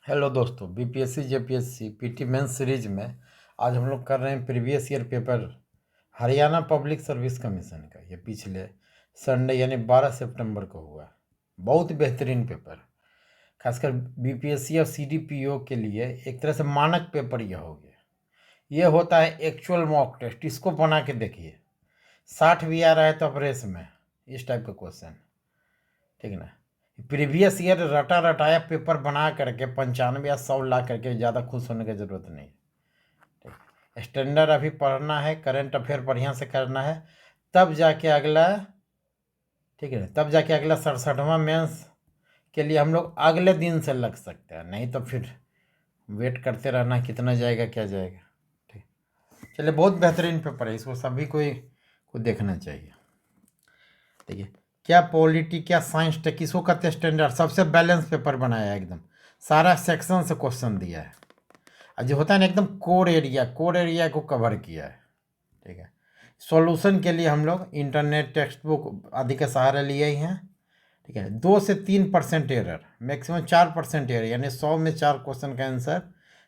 Hello दोस्तों, BPSC JPSC PT mains series में आज हम लोग कर रहे हैं previous year paper Haryana public service commission का। ये पिछले संडे यानी 12 सितंबर को हुआ। बहुत बेहतरीन पेपर, खासकर बीपीएससी और सीडीपीओ के लिए एक तरह से मानक पेपर यह हो गया। ये होता है एक्चुअल मॉक टेस्ट, इसको बना के देखिए। 60 भी आ रहा है तो अब रेस में, इस टाइप का क्वेश्चन, ठीक ना। प्रीवियस ईयर रटा रटाया पेपर बना करके 95 या 100 ला करके ज़्यादा खुश होने की ज़रूरत नहीं। ठीक, स्टैंडर्ड अभी पढ़ना है, करंट अफेयर बढ़िया से करना है, तब जाके अगला, ठीक है, तब जाके अगला 67वां मेंस के लिए हम लोग अगले दिन से लग सकते हैं। नहीं तो फिर वेट करते रहना, कितना जाएगा क्या जाएगा। ठीक, चलिए, बहुत बेहतरीन पेपर है, इसको सभी को देखना चाहिए। देखिए, क्या पॉलिटी क्या साइंस टेक, किसको कहते हैं स्टैंडर्ड, सबसे बैलेंस पेपर बनाया है एकदम। सारा सेक्शन से क्वेश्चन दिया है, और जो होता है ना एकदम कोर एरिया को कवर किया है। ठीक है, सॉल्यूशन के लिए हम लोग इंटरनेट टेक्स्ट बुक आदि के सहारे लिए ही हैं। ठीक है, 2 से 3% एरर, मैक्सिमम 4% एरर, यानी 100 में 4 क्वेश्चन का आंसर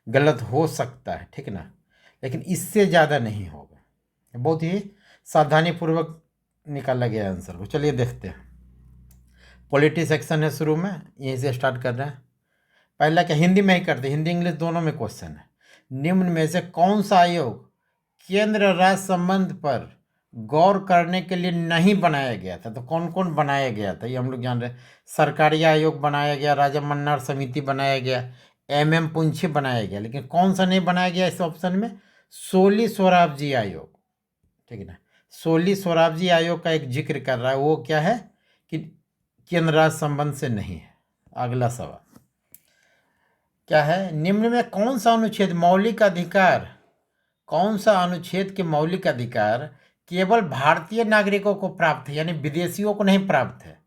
गलत हो सकता है। ठीक ना, लेकिन इससे ज़्यादा नहीं होगा। बहुत ही सावधानीपूर्वक निकाला गया आंसर को। चलिए देखते हैं। पॉलिटी सेक्शन है, शुरू में यहीं से स्टार्ट कर रहे हैं। पहला क्या, हिंदी में ही करते, हिंदी इंग्लिश दोनों में क्वेश्चन है। निम्न में से कौन सा आयोग केंद्र राज्य संबंध पर गौर करने के लिए नहीं बनाया गया था? तो कौन कौन बनाया गया था ये हम लोग जान रहे हैं। सरकारी आयोग बनाया गया, राजा मन्नार समिति बनाया गया, एम पुंछी बनाया गया, लेकिन कौन सा नहीं बनाया गया इस ऑप्शन में? सोली सोराबजी आयोग। ठीक है ना, सोली सोराबजी आयोग का एक जिक्र कर रहा है, वो क्या है कि केंद्र राज्य संबंध से नहीं है। अगला सवाल क्या है, निम्न में कौन सा अनुच्छेद मौलिक अधिकार, कौन सा अनुच्छेद के मौलिक अधिकार केवल भारतीय नागरिकों को प्राप्त है, यानी विदेशियों को नहीं प्राप्त है?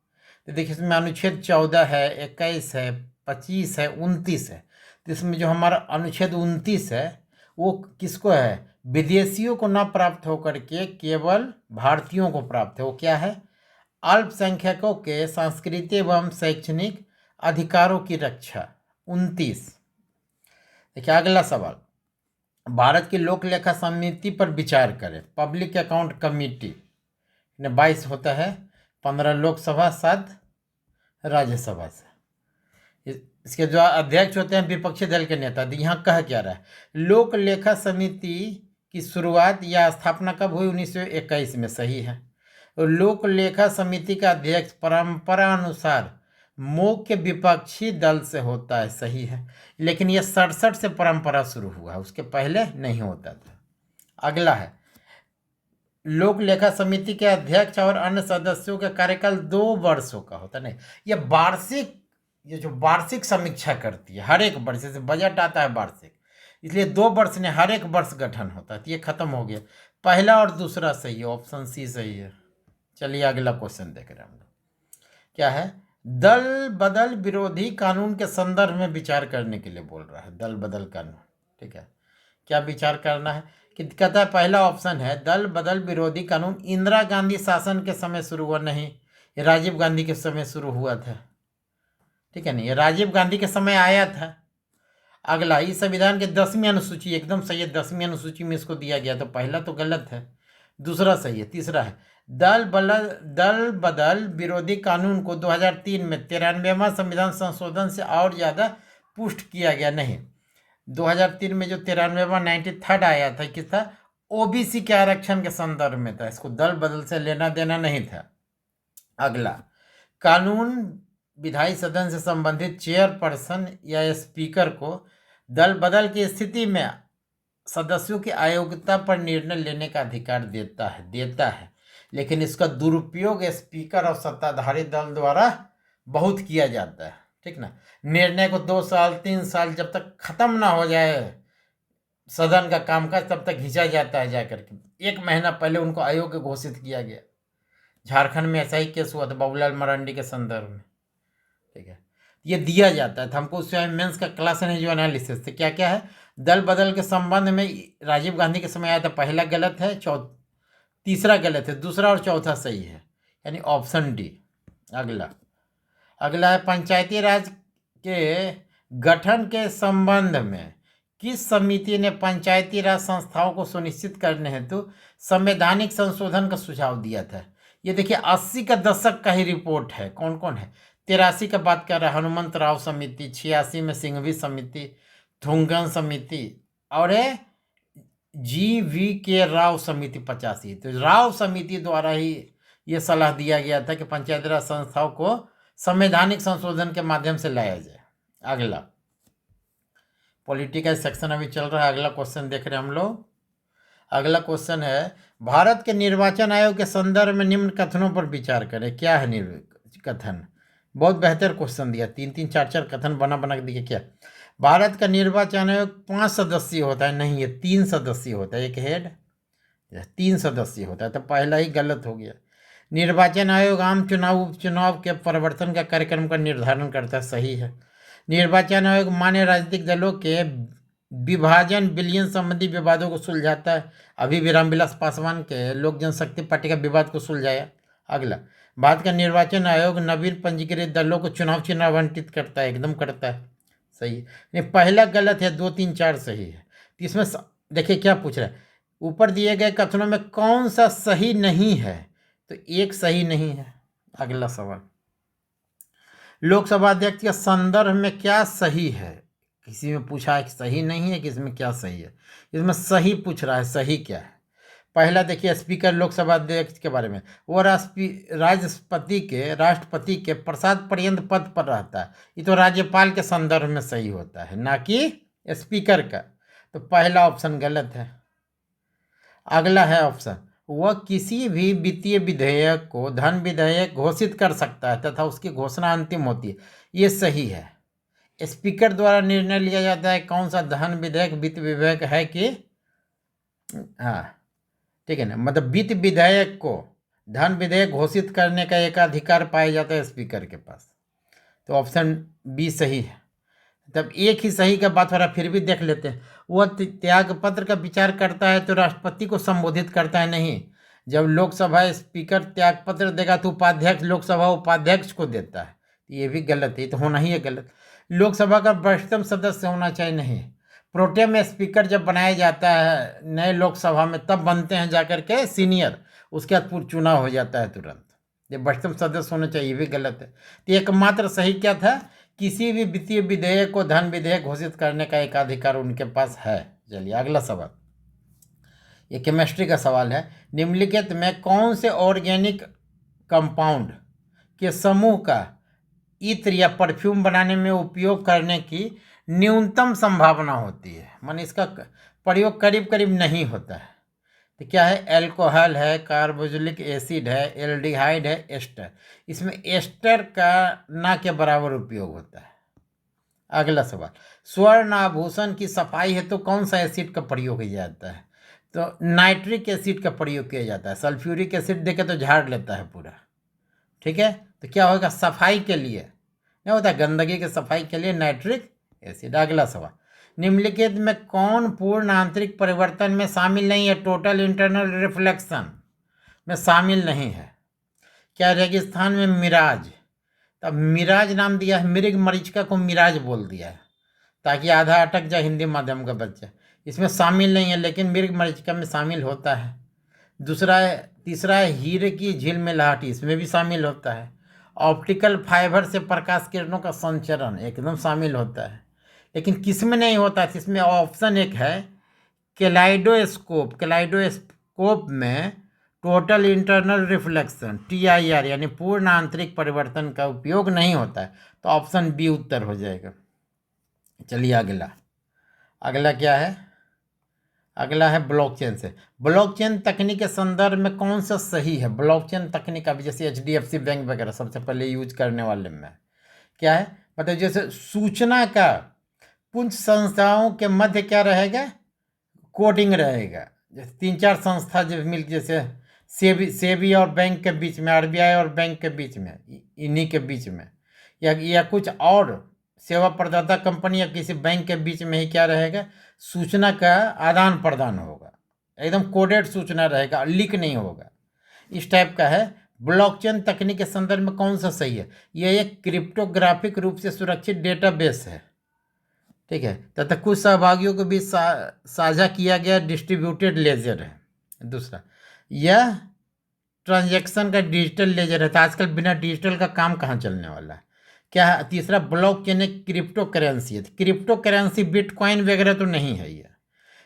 तो देखिए, इसमें अनुच्छेद 14 है, 21 है, 25 है, 29 है। तो इसमें जो हमारा अनुच्छेद 29 है वो किसको है? विदेशियों को ना प्राप्त होकर के केवल भारतीयों को प्राप्त है। वो क्या है? अल्पसंख्यकों के सांस्कृतिक एवं शैक्षणिक अधिकारों की रक्षा। 29। देखिए अगला सवाल, भारत की लोक लेखा समिति पर विचार करें। पब्लिक अकाउंट कमेटी ने 22 होता है, 15 लोकसभा, 7 राज्यसभा से। इसके जो अध्यक्ष होते हैं विपक्षी दल के नेता। यहाँ कह क्या रहा है, लोक लेखा समिति की शुरुआत या स्थापना कब हुई? 1921 में। सही है। लोक लेखा समिति का अध्यक्ष परंपरा अनुसार मुख्य विपक्षी दल से होता है। सही है, लेकिन यह 67 से परंपरा शुरू हुआ है, उसके पहले नहीं होता था। अगला है, लोक लेखा समिति के अध्यक्ष और अन्य सदस्यों का कार्यकाल 2 वर्षों का होता है। नहीं, यह वार्षिक, ये जो वार्षिक समीक्षा करती है हर एक वर्ष, जैसे बजट आता है वार्षिक, इसलिए 2 वर्ष ने हर एक वर्ष गठन होता है। तो ये खत्म हो गया। पहला और दूसरा सही है, ऑप्शन सी सही है। चलिए अगला क्वेश्चन देख रहे हैं हम लोग। क्या है, दल बदल विरोधी कानून के संदर्भ में विचार करने के लिए बोल रहा है। दल बदल कानून, ठीक है, क्या विचार करना है कि कहता है, पहला ऑप्शन है दल बदल विरोधी कानून इंदिरा गांधी शासन के समय शुरू हुआ। नहीं, ये राजीव गांधी के समय शुरू हुआ था। ठीक है, नहीं, ये राजीव गांधी के समय आया था। अगला, इस संविधान के 10वीं अनुसूची, एकदम सही है, 10वीं अनुसूची में इसको दिया गया। तो पहला तो गलत है, दूसरा सही है। तीसरा है, दल बदल विरोधी कानून को 2003 में 93वां संविधान संशोधन से और ज़्यादा पुष्ट किया गया। नहीं, 2003 में जो 93वां 93rd आया था, किस था? ओबीसी के आरक्षण के संदर्भ में था। इसको दल बदल से लेना देना नहीं था। अगला, कानून विधायी सदन से संबंधित चेयरपर्सन या स्पीकर को दल बदल की स्थिति में सदस्यों की अयोग्यता पर निर्णय लेने का अधिकार देता है, लेकिन इसका दुरुपयोग स्पीकर और सत्ताधारी दल द्वारा बहुत किया जाता है। ठीक ना, निर्णय को 2 साल 3 साल जब तक खत्म ना हो जाए सदन का कामकाज, तब तक खींचा जाता है जाकर के। 1 महीना पहले उनको अयोग्य घोषित किया गया। झारखंड में ऐसा ही केस हुआ था बाबूलाल मरांडी के संदर्भ में। ठीक है, ये दिया जाता है। तो हमको उसमें मेंस का क्लास है जो एनालिसिस थे, क्या क्या है, दल बदल के संबंध में राजीव गांधी के समय आया था, पहला गलत है, तीसरा गलत है, दूसरा और चौथा सही है, यानी ऑप्शन डी। अगला है, पंचायती राज के गठन के संबंध में किस समिति ने पंचायती राज संस्थाओं को सुनिश्चित करने हेतु संवैधानिक संशोधन का सुझाव दिया था? ये देखिए 80 का दशक का ही रिपोर्ट है। कौन कौन है? 83 का बात कर रहा है हनुमंत राव समिति, 86 में सिंघवी समिति, थुंगन समिति, और GV.K. राव समिति 85। तो राव समिति द्वारा ही ये सलाह दिया गया था कि पंचायती राज संस्थाओं को संवैधानिक संशोधन के माध्यम से लाया जाए। अगला पॉलिटिकल सेक्शन अभी चल रहा है। अगला क्वेश्चन देख रहे हैं हम लोग। अगला क्वेश्चन है, भारत के निर्वाचन आयोग के संदर्भ में निम्न कथनों पर विचार करें। क्या है कथन? बहुत बेहतर क्वेश्चन दिया, 3-3, 4-4 कथन बना के दिए। क्या? भारत का निर्वाचन आयोग 5 सदस्यीय होता है? नहीं, ये 3 सदस्यीय होता है। एक हेड 3 सदस्यीय होता है, तो पहला ही गलत हो गया। निर्वाचन आयोग आम चुनाव उपचुनाव के परिवर्तन का कार्यक्रम का निर्धारण करता है। सही है। निर्वाचन आयोग मान्य राजनीतिक दलों के विभाजन विलयन संबंधी विवादों को सुलझाता है। अभी भी रामविलास पासवान के लोक जनशक्ति पार्टी का विवाद को सुलझाया। अगला, भारत का निर्वाचन आयोग नवीन पंजीकृत दलों को चुनाव आवंटित करता है। एकदम करता है। सही है। नहीं, पहला गलत है, 2, 3, 4 सही है। तो इसमें देखिए क्या पूछ रहा है, ऊपर दिए गए कथनों में कौन सा सही नहीं है? तो एक सही नहीं है। अगला सवाल, लोकसभा अध्यक्ष के संदर्भ में क्या सही है? किसी में पूछा है कि सही नहीं है, किसी में क्या सही है? इसमें सही पूछ रहा है। सही क्या है? पहला देखिए, स्पीकर लोकसभा अध्यक्ष के बारे में, वो राष्ट्रपति के प्रसाद पर्यंत पद पर रहता है। ये तो राज्यपाल के संदर्भ में सही होता है, ना कि स्पीकर का। तो पहला ऑप्शन गलत है। अगला है ऑप्शन, वह किसी भी वित्तीय विधेयक को धन विधेयक घोषित कर सकता है तथा उसकी घोषणा अंतिम होती है। ये सही है। स्पीकर द्वारा निर्णय लिया जाता है कौन सा धन विधेयक वित्त विधेयक है कि, हाँ ठीक है ना, मतलब वित्त विधेयक को धन विधेयक घोषित करने का एक अधिकार पाया जाता है स्पीकर के पास। तो ऑप्शन बी सही है। तब एक ही सही का बात हो रहा, फिर भी देख लेते हैं। वह त्याग पत्र का विचार करता है तो राष्ट्रपति को संबोधित करता है? नहीं, जब लोकसभा स्पीकर त्याग पत्र देगा तो उपाध्यक्ष लोकसभा उपाध्यक्ष को देता है। ये भी गलत है, तो होना ही है गलत। लोकसभा का वरिष्ठतम सदस्य होना चाहिए? नहीं, प्रोटेम स्पीकर जब बनाया जाता है नए लोकसभा में तब बनते हैं जाकर के सीनियर, उसके बाद चुनाव हो जाता है तुरंत। ये वरिष्ठतम सदस्य होना चाहिए, ये भी गलत है। तो एकमात्र सही क्या था, किसी भी वित्तीय विधेयक को धन विधेयक घोषित करने का एक अधिकार उनके पास है। चलिए अगला सवाल, ये केमिस्ट्री का सवाल है। निम्नलिखित में कौन से ऑर्गेनिक कंपाउंड के समूह का इत्र या परफ्यूम बनाने में उपयोग करने की न्यूनतम संभावना होती है? माने इसका प्रयोग करीब करीब नहीं होता है। तो क्या है? एल्कोहल है, कार्बोक्सिलिक एसिड है, एल्डिहाइड है, एस्टर। इसमें एस्टर का ना के बराबर उपयोग होता है। अगला सवाल, स्वर्ण आभूषण की सफाई है तो कौन सा एसिड का प्रयोग किया जाता है? तो नाइट्रिक एसिड का प्रयोग किया जाता है। सल्फ्यूरिक एसिड देके तो झाड़ लेता है पूरा। ठीक है, तो क्या होगा? सफाई के लिए नहीं होता, गंदगी के सफाई के लिए नाइट्रिक एसिड। अगला सवाल, निम्नलिखित में कौन पूर्ण आंतरिक परिवर्तन में शामिल नहीं है? टोटल इंटरनल रिफ्लेक्शन में शामिल नहीं है। क्या? रेगिस्तान में मिराज। तब मिराज नाम दिया है, मृग मरीचिका को मिराज बोल दिया है ताकि आधा अटक जाए हिंदी माध्यम का बच्चा। इसमें शामिल नहीं है, लेकिन मृग मरीचिका में शामिल होता है। तीसरा है हीरे की झील में लहाटी, इसमें भी शामिल होता है। ऑप्टिकल फाइबर से प्रकाश किरणों का संचरण एकदम शामिल होता है, लेकिन किस में नहीं होता है? इसमें ऑप्शन एक है कैलाइडोस्कोप में टोटल इंटरनल रिफ्लेक्शन TIR यानी पूर्ण आंतरिक परिवर्तन का उपयोग नहीं होता है। तो ऑप्शन बी उत्तर हो जाएगा। चलिए अगला क्या है? अगला है ब्लॉकचेन से। ब्लॉकचेन तकनीक के संदर्भ में कौन सा सही है? ब्लॉकचेन तकनीक अभी जैसे HDFC बैंक वगैरह सबसे पहले यूज करने वाले में क्या है? मतलब जैसे सूचना का कुछ संस्थाओं के मध्य क्या रहेगा? कोडिंग रहेगा। जैसे 3-4 संस्था जब मिल, जैसे सेबी और बैंक के बीच में, RBI और बैंक के बीच में, इन्हीं के बीच में, या कुछ और सेवा प्रदाता कंपनी या किसी बैंक के बीच में ही क्या रहेगा? सूचना का आदान प्रदान होगा। एकदम कोडेड सूचना रहेगा, लीक नहीं होगा। इस टाइप का है। ब्लॉकचेन तकनीक के संदर्भ में कौन सा सही है? यह एक क्रिप्टोग्राफिक रूप से सुरक्षित डेटाबेस है। ठीक है। तथा कुछ सहभागियों के बीच साझा किया गया डिस्ट्रीब्यूटेड लेजर है। दूसरा, यह ट्रांजैक्शन का डिजिटल लेजर है। तो आजकल बिना डिजिटल का काम कहाँ चलने वाला है, क्या है। तीसरा, ब्लॉकचेन एक क्रिप्टो करेंसी है। क्रिप्टो करेंसी बिटकॉइन वगैरह तो नहीं है ये,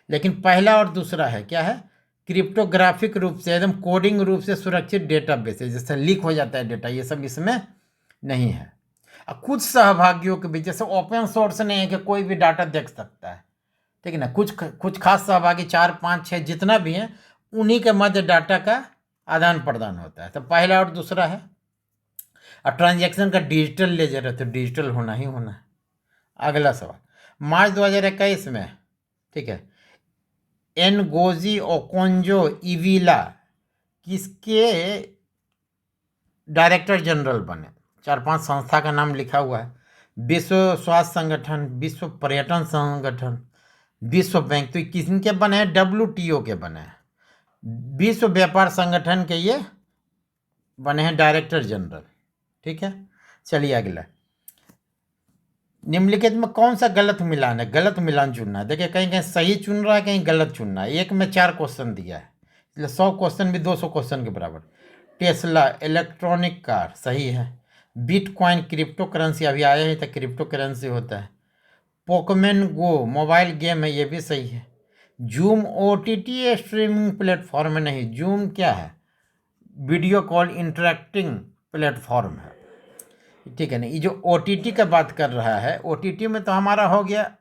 लेकिन पहला और दूसरा है, क्या है, क्रिप्टोग्राफिक रूप से एकदम कोडिंग रूप से सुरक्षित डेटाबेस है, जैसे लीक हो जाता है डेटा, ये सब इसमें नहीं है। और कुछ सहभागियों के बीच, जैसे ओपन सोर्स नहीं है कि कोई भी डाटा देख सकता है, ठीक है ना। कुछ खास सहभागी 4, 5, 6 जितना भी हैं, उन्हीं के मध्य डाटा का आदान प्रदान होता है। तो पहला और दूसरा है। और ट्रांजैक्शन का डिजिटल लेजर है, तो डिजिटल होना ही होना है। अगला सवाल, मार्च 2021 में, ठीक है, एनगोजी ओकोंजो इविला किसके डायरेक्टर जनरल बने। 4-5 संस्था का नाम लिखा हुआ है। विश्व स्वास्थ्य संगठन, विश्व पर्यटन संगठन, विश्व बैंक, तो किसके बने हैं, WTO के बने हैं। विश्व व्यापार संगठन के ये बने हैं डायरेक्टर जनरल, ठीक है। चलिए अगला, निम्नलिखित में कौन सा गलत मिलान है। गलत मिलान चुनना है। देखिए, कहीं कहीं सही चुन रहा है, कहीं गलत चुनना है। एक में 4 क्वेश्चन दिया है, इसलिए 100 क्वेश्चन भी 200 क्वेश्चन के बराबर। टेस्ला इलेक्ट्रॉनिक कार सही है। बिटकॉइन क्रिप्टो करेंसी, अभी आया ही था, क्रिप्टो करेंसी होता है। पोकेमॉन गो मोबाइल गेम है, ये भी सही है। जूम OTT स्ट्रीमिंग प्लेटफॉर्म है, नहीं। जूम क्या है, वीडियो कॉल इंटरेक्टिंग प्लेटफॉर्म है, ठीक है ना। ये जो OTT का बात कर रहा है, OTT में तो हमारा हो गया,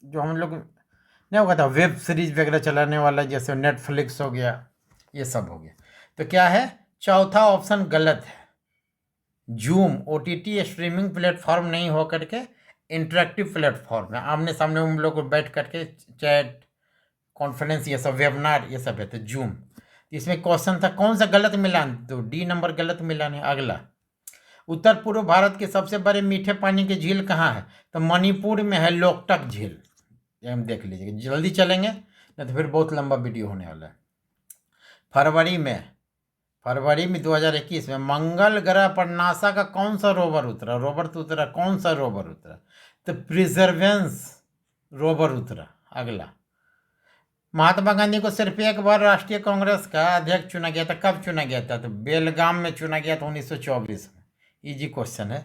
जो हम लोग नहीं होगा था, वेब सीरीज वगैरह चलाने वाला, जैसे नेटफ्लिक्स हो गया, ये सब हो गया। तो क्या है, चौथा ऑप्शन गलत है। जूम OTT स्ट्रीमिंग प्लेटफॉर्म नहीं हो करके इंटरेक्टिव प्लेटफॉर्म है, आमने सामने हम लोग बैठ करके चैट कॉन्फ्रेंस, ये सब वेबिनार, ये सब है। तो जूम, इसमें क्वेश्चन था कौन सा गलत मिलान, तो D नंबर गलत मिलान है। अगला, उत्तर पूर्व भारत के सबसे बड़े मीठे पानी की झील कहाँ है, तो मणिपुर में है लोकटक झील। ये हम देख लीजिएगा, जल्दी चलेंगे नहीं तो फिर बहुत लंबा वीडियो होने वाला है। फरवरी में 2021 में मंगल ग्रह पर नासा का कौन सा रोवर उतरा। कौन सा रोवर उतरा, तो प्रिजर्वेंस रोवर उतरा। अगला, महात्मा गांधी को सिर्फ एक बार राष्ट्रीय कांग्रेस का अध्यक्ष चुना गया था, कब चुना गया था, तो बेलगाम में चुना गया था 1924 में। इजी क्वेश्चन है,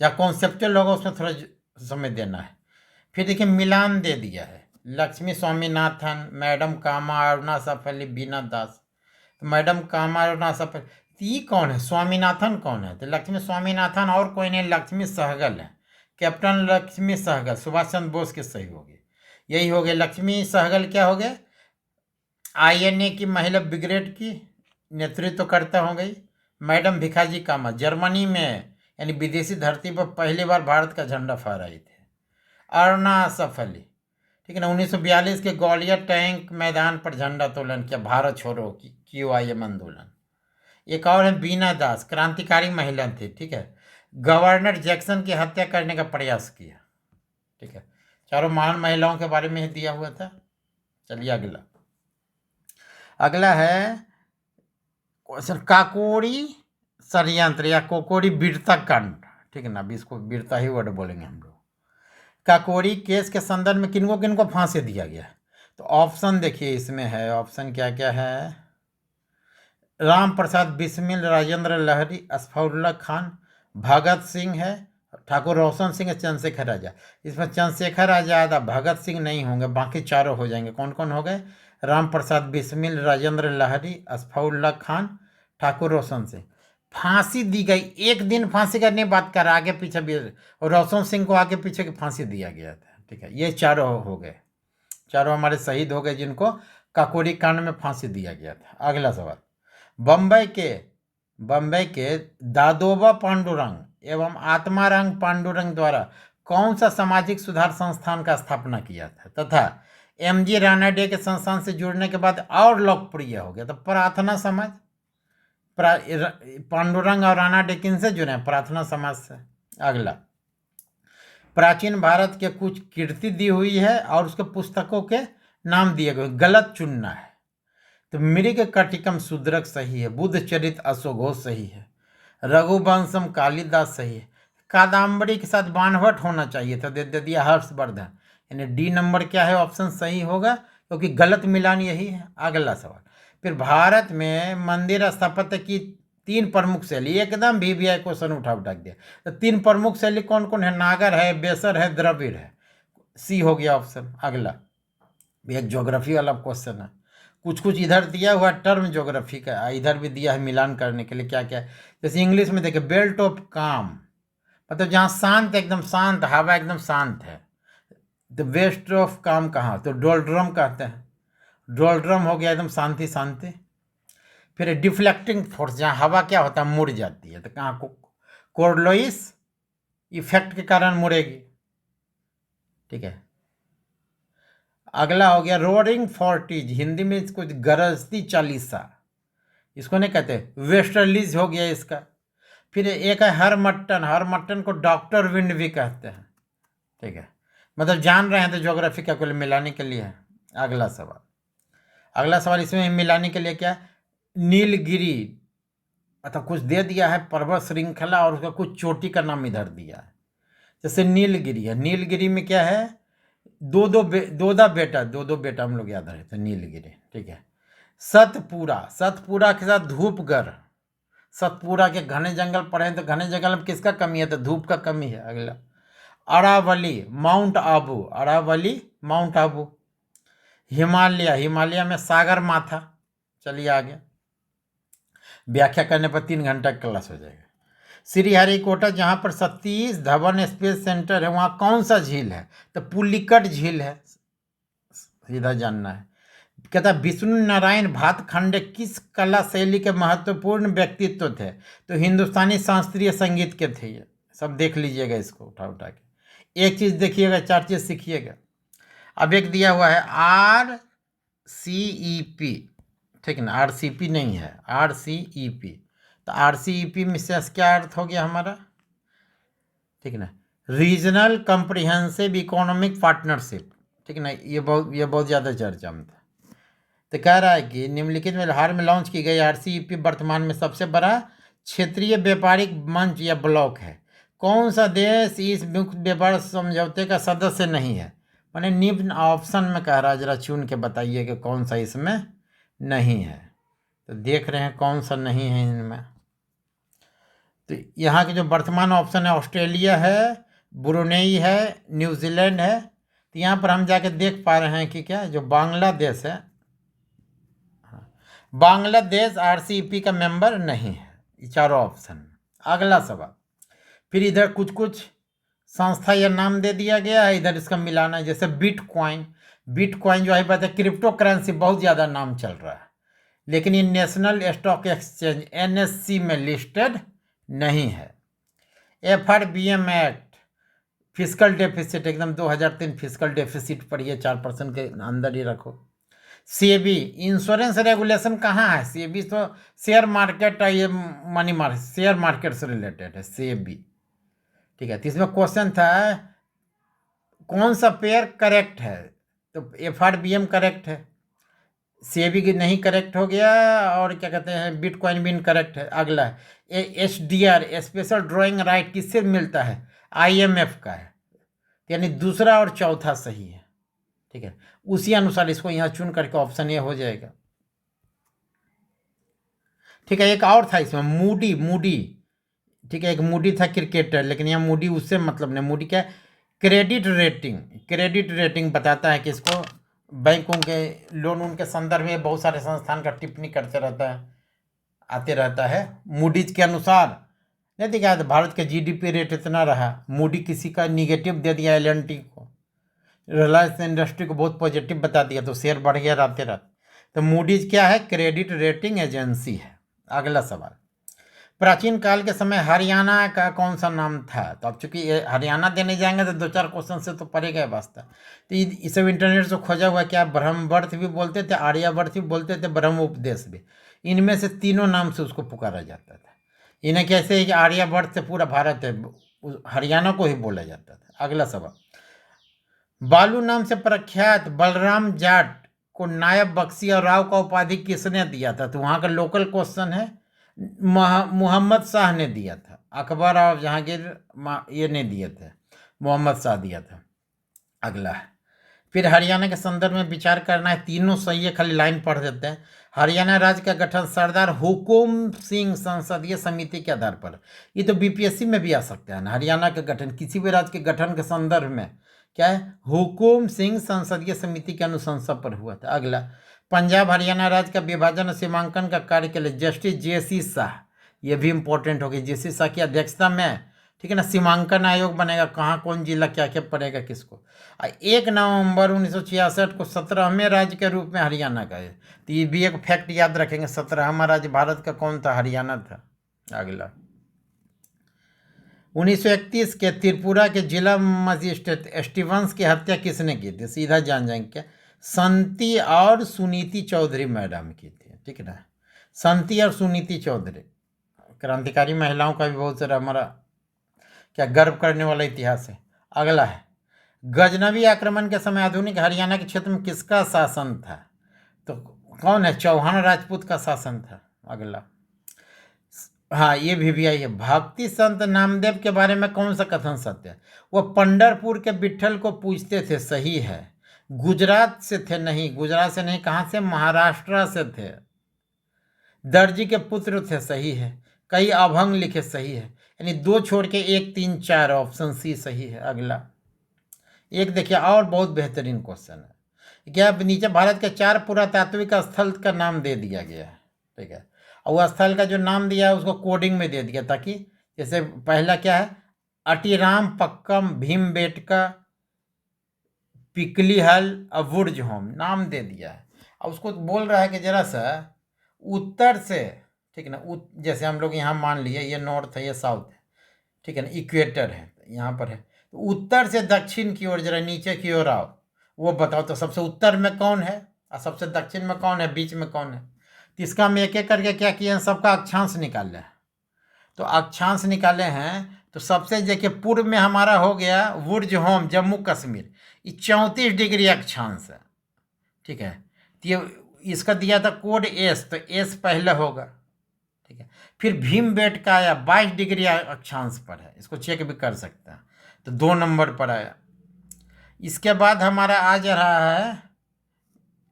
जहाँ कॉन्सेप्चुअल होगा उसमें थोड़ा समय देना है। फिर देखिए, मिलान दे दिया है, लक्ष्मी स्वामीनाथन, मैडम कामा अरुणा सफली, बीना दास। तो मैडम कामा अरुणा सफली, तो ये कौन है, स्वामीनाथन कौन है, तो लक्ष्मी स्वामीनाथन और कोई नहीं, लक्ष्मी सहगल है। कैप्टन लक्ष्मी सहगल सुभाष चंद्र बोस के सहयोगी, यही हो गए। लक्ष्मी सहगल क्या हो गए, INA की महिला ब्रिगेड की नेतृत्व करता हो गई। मैडम भिखाजी कामा जर्मनी में, यानी विदेशी धरती पर पहली बार भारत का झंडा फहराए थे। अरुणा सफली, ठीक है ना, 1942 के ग्वालियर टैंक मैदान पर झंडा तोलन किया, भारत छोड़ो की QIM आंदोलन। एक और है बीना दास, क्रांतिकारी महिला थी, ठीक है, गवर्नर जैक्सन की हत्या करने का प्रयास किया, ठीक है। चारों महान महिलाओं के बारे में ही दिया हुआ था। चलिए अगला है क्वेश्चन, काकोरी षड्यंत्र या कोकोरी वीरता कांड, ठीक है ना, अभी इसको वीरता ही वर्ड बोलेंगे हम लोग। काकोरी केस के संदर्भ में किनको फांसी दिया गया, तो ऑप्शन देखिए इसमें है, ऑप्शन क्या क्या है, राम प्रसाद बिस्मिल, राजेंद्र लहरी, असफाउल्ला खान, भगत सिंह है, ठाकुर रोशन सिंह, चंद्रशेखर आजाद। इसमें चंद्रशेखर आजाद और भगत सिंह नहीं होंगे, बाकी चारों हो जाएंगे। कौन कौन हो गए, राम प्रसाद बिस्मिल, राजेंद्र लहरी, असफाउल्ला खान, ठाकुर रोशन सिंह। फांसी दी गई, एक दिन फांसी करने की बात कर, आगे पीछे भी, और रोशन सिंह को आगे पीछे की फांसी दिया गया था, ठीक है। ये चारों हो गए, चारों हमारे शहीद हो गए जिनको काकोरी कांड में फांसी दिया गया था। अगला सवाल, बम्बई के दादोबा पांडुरंग एवं आत्माराम पांडुरंग द्वारा कौन सा सामाजिक सुधार संस्थान का स्थापना किया था, तथा MG रानाडे के संस्थान से जुड़ने के बाद और लोकप्रिय हो गया, तो प्रार्थना समाज। पांडुरंग और रानाडे किनसे जुड़े हैं, प्रार्थना समाज से। अगला, प्राचीन भारत के कुछ कीर्ति दी हुई है और उसके पुस्तकों के नाम दिए गए, गलत चुनना है। तो मृग कटिकम शूद्रक सही है, बुद्ध चरित अशोघोष सही है, रघुवंशम कालिदास सही है, कादम्बरी के साथ बाणभट्ट होना चाहिए था, दे दिया हर्षवर्धन। यानी डी नंबर क्या है ऑप्शन सही होगा, क्योंकि गलत मिलान यही है। अगला सवाल, फिर भारत में मंदिर स्थापत्य की 3 प्रमुख शैली, एकदम VVI क्वेश्चन उठा दिया। तो 3 प्रमुख शैली कौन कौन है? नागर है, बेसर है, द्रविड़ है। सी हो गया ऑप्शन। अगला एक ज्योग्राफी वाला क्वेश्चन है, कुछ कुछ इधर दिया हुआ टर्म ज्योग्राफी का, इधर भी दिया है मिलान करने के लिए क्या क्या है। जैसे इंग्लिश में देखिए बेल्ट ऑफ काम, मतलब जहाँ शांत, एकदम शांत हवा, एकदम शांत है। द वेस्ट ऑफ काम कहाँ? तो डोल्ड्रम कहते हैं। डोल्ड्रम हो गया एकदम शांति शांति। फिर डिफ्लेक्टिंग फोर्स, जहाँ हवा क्या होता है, मुड़ जाती है, तो कहाँ? कोरलोइस इफेक्ट के कारण मुड़ेगी। ठीक है। अगला हो गया रोरिंग फोर्टीज, हिंदी में इसको गरजती चालीसा, इसको नहीं कहते, वेस्टर्लीज हो गया इसका। फिर एक है हरमट्टन, हरमट्टन को डॉक्टर विंड भी कहते हैं। ठीक है, मतलब जान रहे हैं तो ज्योग्राफी का कुल मिलाने के लिए है। अगला सवाल, अगला सवाल इसमें मिलाने के लिए क्या है? नीलगिरी, मतलब कुछ दे दिया है पर्वत श्रृंखला और उसका कुछ चोटी का नाम इधर दिया है। जैसे नीलगिरी है, नीलगिरी में क्या है? दो दो बेटा हम लोग याद रहे थे, नीलगिरी। ठीक है। सतपुरा, सतपुरा के साथ धूपगढ़, सतपुरा के घने जंगल पड़े, तो घने जंगल में किसका कमी है? तो धूप का कमी है। अगला अरावली, माउंट आबू, अरावली माउंट आबू। हिमालय, हिमालय में सागर माथा। चलिए आगे, व्याख्या करने पर 3 घंटा क्लास हो जाएगा। श्रीहरिकोटा, जहाँ पर सतीश धवन स्पेस सेंटर है, वहाँ कौन सा झील है? तो पुलिकट झील है, सीधा जानना है। कहता विष्णु नारायण भातखंडे किस कला शैली के महत्वपूर्ण व्यक्तित्व थे? तो हिंदुस्तानी शास्त्रीय संगीत के थे ये। सब देख लीजिएगा इसको उठा उठा के, एक चीज़ देखिएगा, 4 चीज़ सीखिएगा। अब एक दिया हुआ है RCEP, ठीक ना, RCP नहीं है, RCEP। तो RCEP में से क्या अर्थ हो गया हमारा? ठीक ना, रीजनल कम्प्रिहेंसिव इकोनॉमिक पार्टनरशिप। ठीक ना, ये बहुत ज़्यादा चर्चा में था। तो कह रहा है कि निम्नलिखित में हाल में लॉन्च की गई RCEP वर्तमान में सबसे बड़ा क्षेत्रीय व्यापारिक मंच या ब्लॉक है। कौन सा देश इस मुक्त व्यापार समझौते का सदस्य नहीं है? मैंने निम्न ऑप्शन में कह रहा है, जरा चुन के बताइए कि कौन सा इसमें नहीं है। तो देख रहे हैं कौन सा नहीं है इनमें। तो यहाँ के जो वर्तमान ऑप्शन है, ऑस्ट्रेलिया है, ब्रुनेई है, न्यूजीलैंड है। तो यहाँ पर हम जाके देख पा रहे हैं कि क्या, जो बांग्लादेश है, बांग्लादेश RCEP का मेंबर नहीं है। ये चारों ऑप्शन। अगला सवाल, फिर इधर कुछ कुछ संस्था या नाम दे दिया गया है, इधर इसका मिलाना है। जैसे बिटकॉइन, बिटकॉइन जो है बात है क्रिप्टो करेंसी, बहुत ज़्यादा नाम चल रहा है, लेकिन ये नेशनल स्टॉक एक्सचेंज NSE में लिस्टेड नहीं है। FRBM एक्ट, फिजिकल डेफिसिट एकदम 2003 फिजिकल डेफिसिट पर ये 4% के अंदर ही रखो। सेबी, इंश्योरेंस रेगुलेशन कहाँ है? सेबी तो शेयर मार्केट है, ये मनी मार्केट, शेयर मार्केट से रिलेटेड है सेबी। ठीक है। तो इसमें क्वेश्चन था कौन सा पेयर करेक्ट है? तो FRBM करेक्ट है, सेबी की नहीं करेक्ट हो गया, और क्या कहते हैं बिटकॉइन भी इनकरेक्ट है। अगला है SDR, स्पेशल ड्राइंग राइट, किससे मिलता है? IMF का है, यानी दूसरा और चौथा सही है। ठीक है, उसी अनुसार इसको यहाँ चुन करके ऑप्शन ये हो जाएगा। ठीक है, एक और था इसमें मूडी। ठीक है, एक मूडी था क्रिकेटर, लेकिन यहाँ मूडी उससे मतलब नहीं। मूडी क्या है? क्रेडिट रेटिंग बताता है कि इसको बैंकों के लोन उनके संदर्भ में बहुत सारे संस्थान का टिप्पणी करते रहता है, आते रहता है। मूडीज के अनुसार नहीं देखा, भारत के GDP रेट इतना रहा, मूडी किसी का निगेटिव दे दिया, LNT को, रिलायंस इंडस्ट्री को बहुत पॉजिटिव बता दिया, तो शेयर बढ़ गया रात रात। तो मूडीज क्या है? क्रेडिट रेटिंग एजेंसी है। अगला सवाल, प्राचीन काल के समय हरियाणा का कौन सा नाम था? तो अब चूंकि हरियाणा देने जाएंगे तो 2-4 क्वेश्चन से तो पड़ेगा वास्ता। तो ये सब इंटरनेट से खोजा हुआ, क्या ब्रह्मवर्त भी बोलते थे, आर्यावर्त भी बोलते थे, ब्रह्म उपदेश भी, इनमें से तीनों नाम से उसको पुकारा जाता था। इन्हें कैसे है कि आर्यावर्त से पूरा भारत है, हरियाणा को ही बोला जाता था। अगला सवाल, बालू नाम से प्रख्यात बलराम जाट को नायब बख्शी और राव का उपाधि किसने दिया था? तो वहाँ का लोकल क्वेश्चन है, मोहम्मद शाह ने दिया था। अकबर और जहांगीर ये नहीं दिए थे, मोहम्मद शाह दिया था। अगला है, फिर हरियाणा के संदर्भ में विचार करना है, तीनों सही है, खाली लाइन पढ़ देते हैं। हरियाणा राज्य का गठन सरदार हुकुम सिंह संसदीय समिति के आधार पर। ये तो बीपीएससी में भी आ सकता है ना, हरियाणा का गठन किसी भी राज्य के गठन के संदर्भ में क्या है, हुकुम सिंह संसदीय समिति के अनुशंसा पर हुआ था। अगला, पंजाब हरियाणा राज्य का विभाजन और सीमांकन का कार्य के लिए जस्टिस जेसी शाह, ये भी इंपॉर्टेंट होगी, जेसी शाह की अध्यक्षता में, ठीक है ना, सीमांकन आयोग बनेगा, कहाँ कौन जिला क्या क्या पड़ेगा किसको। 1 नवंबर 1966 को 17वें राज्य के रूप में हरियाणा का है। तो ये भी एक फैक्ट याद रखेंगे, 17वां राज्य भारत का कौन था, हरियाणा था। अगला, 1931 के त्रिपुरा के जिला मजिस्ट्रेट स्टीवंस की हत्या किसने की थी, सीधा जान जाएंगे क्या, संती और सुनीति चौधरी मैडम की थी, ठीक है ना, संती और सुनीति चौधरी, क्रांतिकारी महिलाओं का भी बहुत सारा हमारा क्या गर्व करने वाला इतिहास है। अगला है, गजनवी आक्रमण के समय आधुनिक हरियाणा के क्षेत्र में किसका शासन था, तो कौन है, चौहान राजपूत का शासन था। अगला, हाँ ये भी आई है, भक्ति संत नामदेव के बारे में कौन सा कथन सत्य है, वो पंढरपुर के विट्ठल को पूजते थे, सही है, गुजरात से थे, नहीं गुजरात से नहीं, कहाँ से, महाराष्ट्र से थे, दर्जी के पुत्र थे, सही है, कई अभंग लिखे, सही है, यानी 2 छोड़ के 1 3 4 ऑप्शन सी सही है। अगला एक देखिए और बहुत बेहतरीन क्वेश्चन है, क्या नीचे भारत के 4 पुरातात्विक स्थल का नाम दे दिया गया है, ठीक है, और वह स्थल का जो नाम दिया है उसको कोडिंग में दे दिया, ताकि जैसे पहला क्या है, अटीराम पक्कम भीमबेटका पिकलीहल और वुर्ज होम नाम दे दिया है, और उसको बोल रहा है कि जरा सा उत्तर से, ठीक है ना, जैसे हम लोग यहाँ मान लिए ये नॉर्थ है ये साउथ है, ठीक है ना, इक्वेटर है यहाँ पर है, तो उत्तर से दक्षिण की ओर जरा नीचे की ओर आओ, वो बताओ तो सबसे उत्तर में कौन है और सबसे दक्षिण में कौन है, बीच में कौन है। तो इसका हम एक एक करके क्या किए हैं, सबका अक्षांश निकाले हैं। तो अक्षांश निकाले हैं तो सबसे देखिए पूर्व में हमारा हो गया वुर्ज होम जम्मू कश्मीर, ये 34 डिग्री अक्षांश है, ठीक है, तो ये इसका दिया था कोड एस, तो एस पहले होगा, ठीक है, फिर भीमबेटका आया 22 डिग्री अक्षांश पर है, इसको चेक भी कर सकते हैं, तो 2 नंबर पर आया। इसके बाद हमारा आ जा रहा है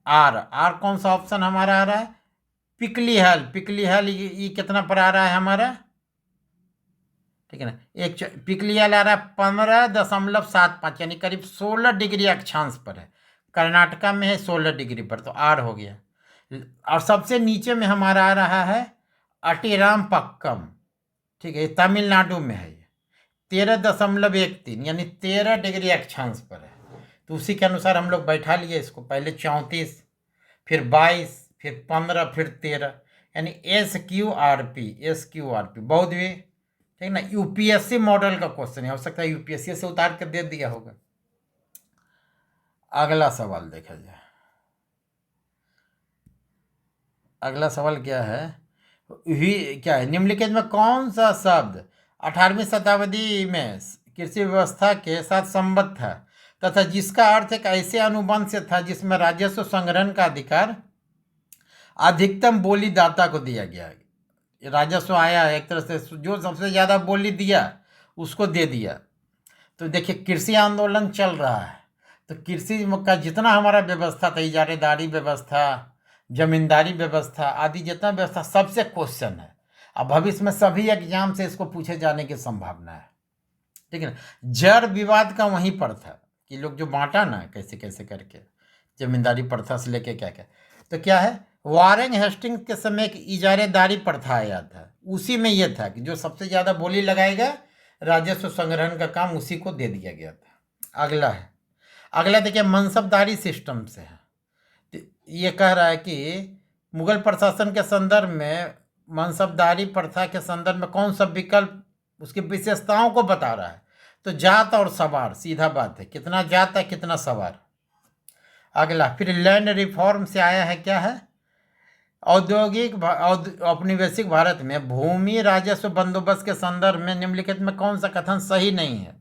आर, आर कौन सा ऑप्शन हमारा आ रहा है, पिकलीहल, पिकलीहल ये कितना पर आ रहा है हमारा, ठीक है ना, एक पिकलीहल आ रहा है 15.75 यानी करीब 16 डिग्री अक्षांश पर है, कर्नाटका में है 16 डिग्री पर, तो आर हो गया। और सबसे नीचे में हमारा आ रहा है अटीराम पक्कम, ठीक है, ये तमिलनाडु में है, 13.13 यानी 13 डिग्री अक्षांश पर है, तो उसी के अनुसार हम लोग बैठा लिए इसको, पहले 34 फिर 22 फिर 15 फिर 13, यानी SQRP बहुत भी, ठीक ना, यूपीएससी मॉडल का क्वेश्चन है, हो सकता है यूपीएससी से उतार कर दे दिया होगा। अगला सवाल देखा जाए, अगला सवाल क्या है, क्या है, निम्नलिखित में कौन सा शब्द 18वीं शताब्दी में कृषि व्यवस्था के साथ संबद्ध था तथा जिसका अर्थ एक ऐसे अनुबंध से था जिसमें राजस्व संग्रहण का अधिकार अधिकतम बोली दाता को दिया गया, राजस्व आया एक तरह से, जो सबसे ज़्यादा बोली दिया उसको दे दिया। तो देखिए कृषि आंदोलन चल रहा है, तो कृषि का जितना हमारा व्यवस्था था, इजारेदारी व्यवस्था, जमींदारी व्यवस्था आदि जितना व्यवस्था, सबसे क्वेश्चन है, अब भविष्य में सभी एग्जाम से इसको पूछे जाने की संभावना है, ठीक है ना। जड़ विवाद का वहीं पर था कि लोग जो बांटा ना कैसे कैसे करके, जमींदारी प्रथा से लेके क्या क्या, तो क्या है, वारेन हेस्टिंग्स के समय एक इजारेदारी प्रथा आया था, उसी में यह था कि जो सबसे ज़्यादा बोली लगाएगा राजस्व संग्रहण का काम उसी को दे दिया गया था। अगला है, अगला देखिए मनसबदारी सिस्टम से है, तो ये कह रहा है कि मुगल प्रशासन के संदर्भ में मनसबदारी प्रथा के संदर्भ में कौन सा विकल्प उसकी विशेषताओं को बता रहा है, तो जात और सवार, सीधा बात है, कितना जात है कितना सवार। अगला फिर लैंड रिफॉर्म से आया है, क्या है, औपनिवेशिक भारत में भूमि राजस्व बंदोबस्त के संदर्भ में निम्नलिखित में कौन सा कथन सही नहीं है।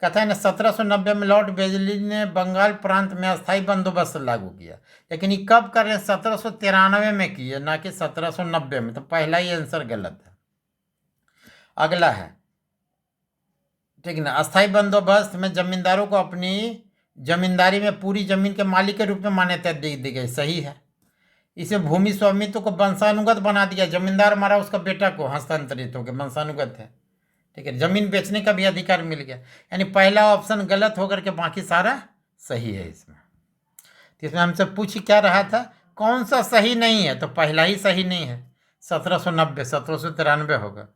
कथन 1790 में लॉर्ड बेजली ने बंगाल प्रांत में अस्थायी बंदोबस्त लागू किया, लेकिन ये कब कर रहे हैं, 1793 में किए, ना कि 1790 में, तो पहला ही आंसर गलत है। अगला है, ठीक है ना, अस्थाई बंदोबस्त में जमींदारों को अपनी जमींदारी में पूरी जमीन के मालिक के रूप में मान्यता दे दी गई, सही है। इसे भूमि स्वामित्व को वंशानुगत बना दिया, जमींदार मारा उसका बेटा को हस्तांतरित हो गया, वंशानुगत है, ठीक है। जमीन बेचने का भी अधिकार मिल गया, यानी पहला ऑप्शन गलत होकर के बाकी सारा सही है इसमें। तो इसमें हमसे पूछ क्या रहा था, कौन सा सही नहीं है, तो पहला ही सही नहीं है, 1790, 1793 होगा।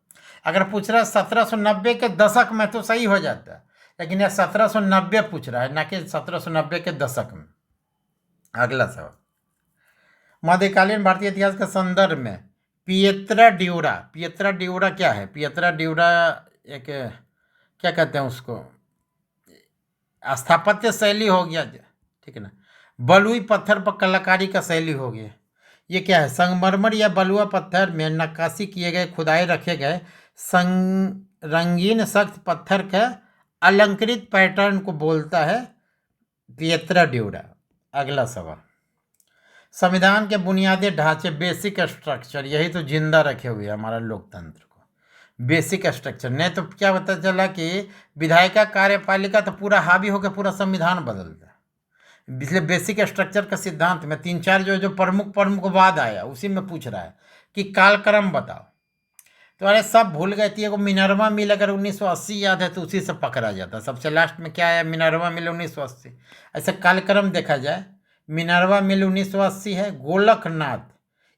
अगर पूछ रहा है 1790 के दशक में तो सही हो जाता है, लेकिन यह 1790 पूछ रहा है, ना कि 1790 के दशक में। अगला सवाल, मध्यकालीन भारतीय इतिहास के संदर्भ में पिएत्रा ड्यूरा क्या है? पिएत्रा ड्यूरा एक क्या कहते हैं उसको, स्थापत्य शैली हो गया, ठीक है ना। बलुई पत्थर पर कलाकारी का शैली हो गया, ये क्या है? संगमरमर या बलुआ पत्थर में नक्काशी किए गए, खुदाई रखे गए रंगीन सख्त पत्थर का अलंकृत पैटर्न को बोलता है पिएत्रा ड्यूरा। अगला सवाल, संविधान के बुनियादी ढांचे, बेसिक स्ट्रक्चर, यही तो जिंदा रखे हुए हमारा लोकतंत्र को, बेसिक स्ट्रक्चर। नहीं तो क्या पता चला कि विधायिका कार्यपालिका तो पूरा हावी होकर पूरा संविधान बदलता है। इसलिए बेसिक स्ट्रक्चर का सिद्धांत में 3-4 जो प्रमुख वाद आया उसी में पूछ रहा है कि कालक्रम बताओ। तो अरे सब भूल गए थे, को मिनर्वा मिल अगर 1980 याद है तो उसी से पकड़ा जाता। सबसे लास्ट में क्या आया? मिनर्वा मिल 1980। ऐसे कालक्रम देखा जाए, मिनर्वा मिल 1980 है, गोलकनाथ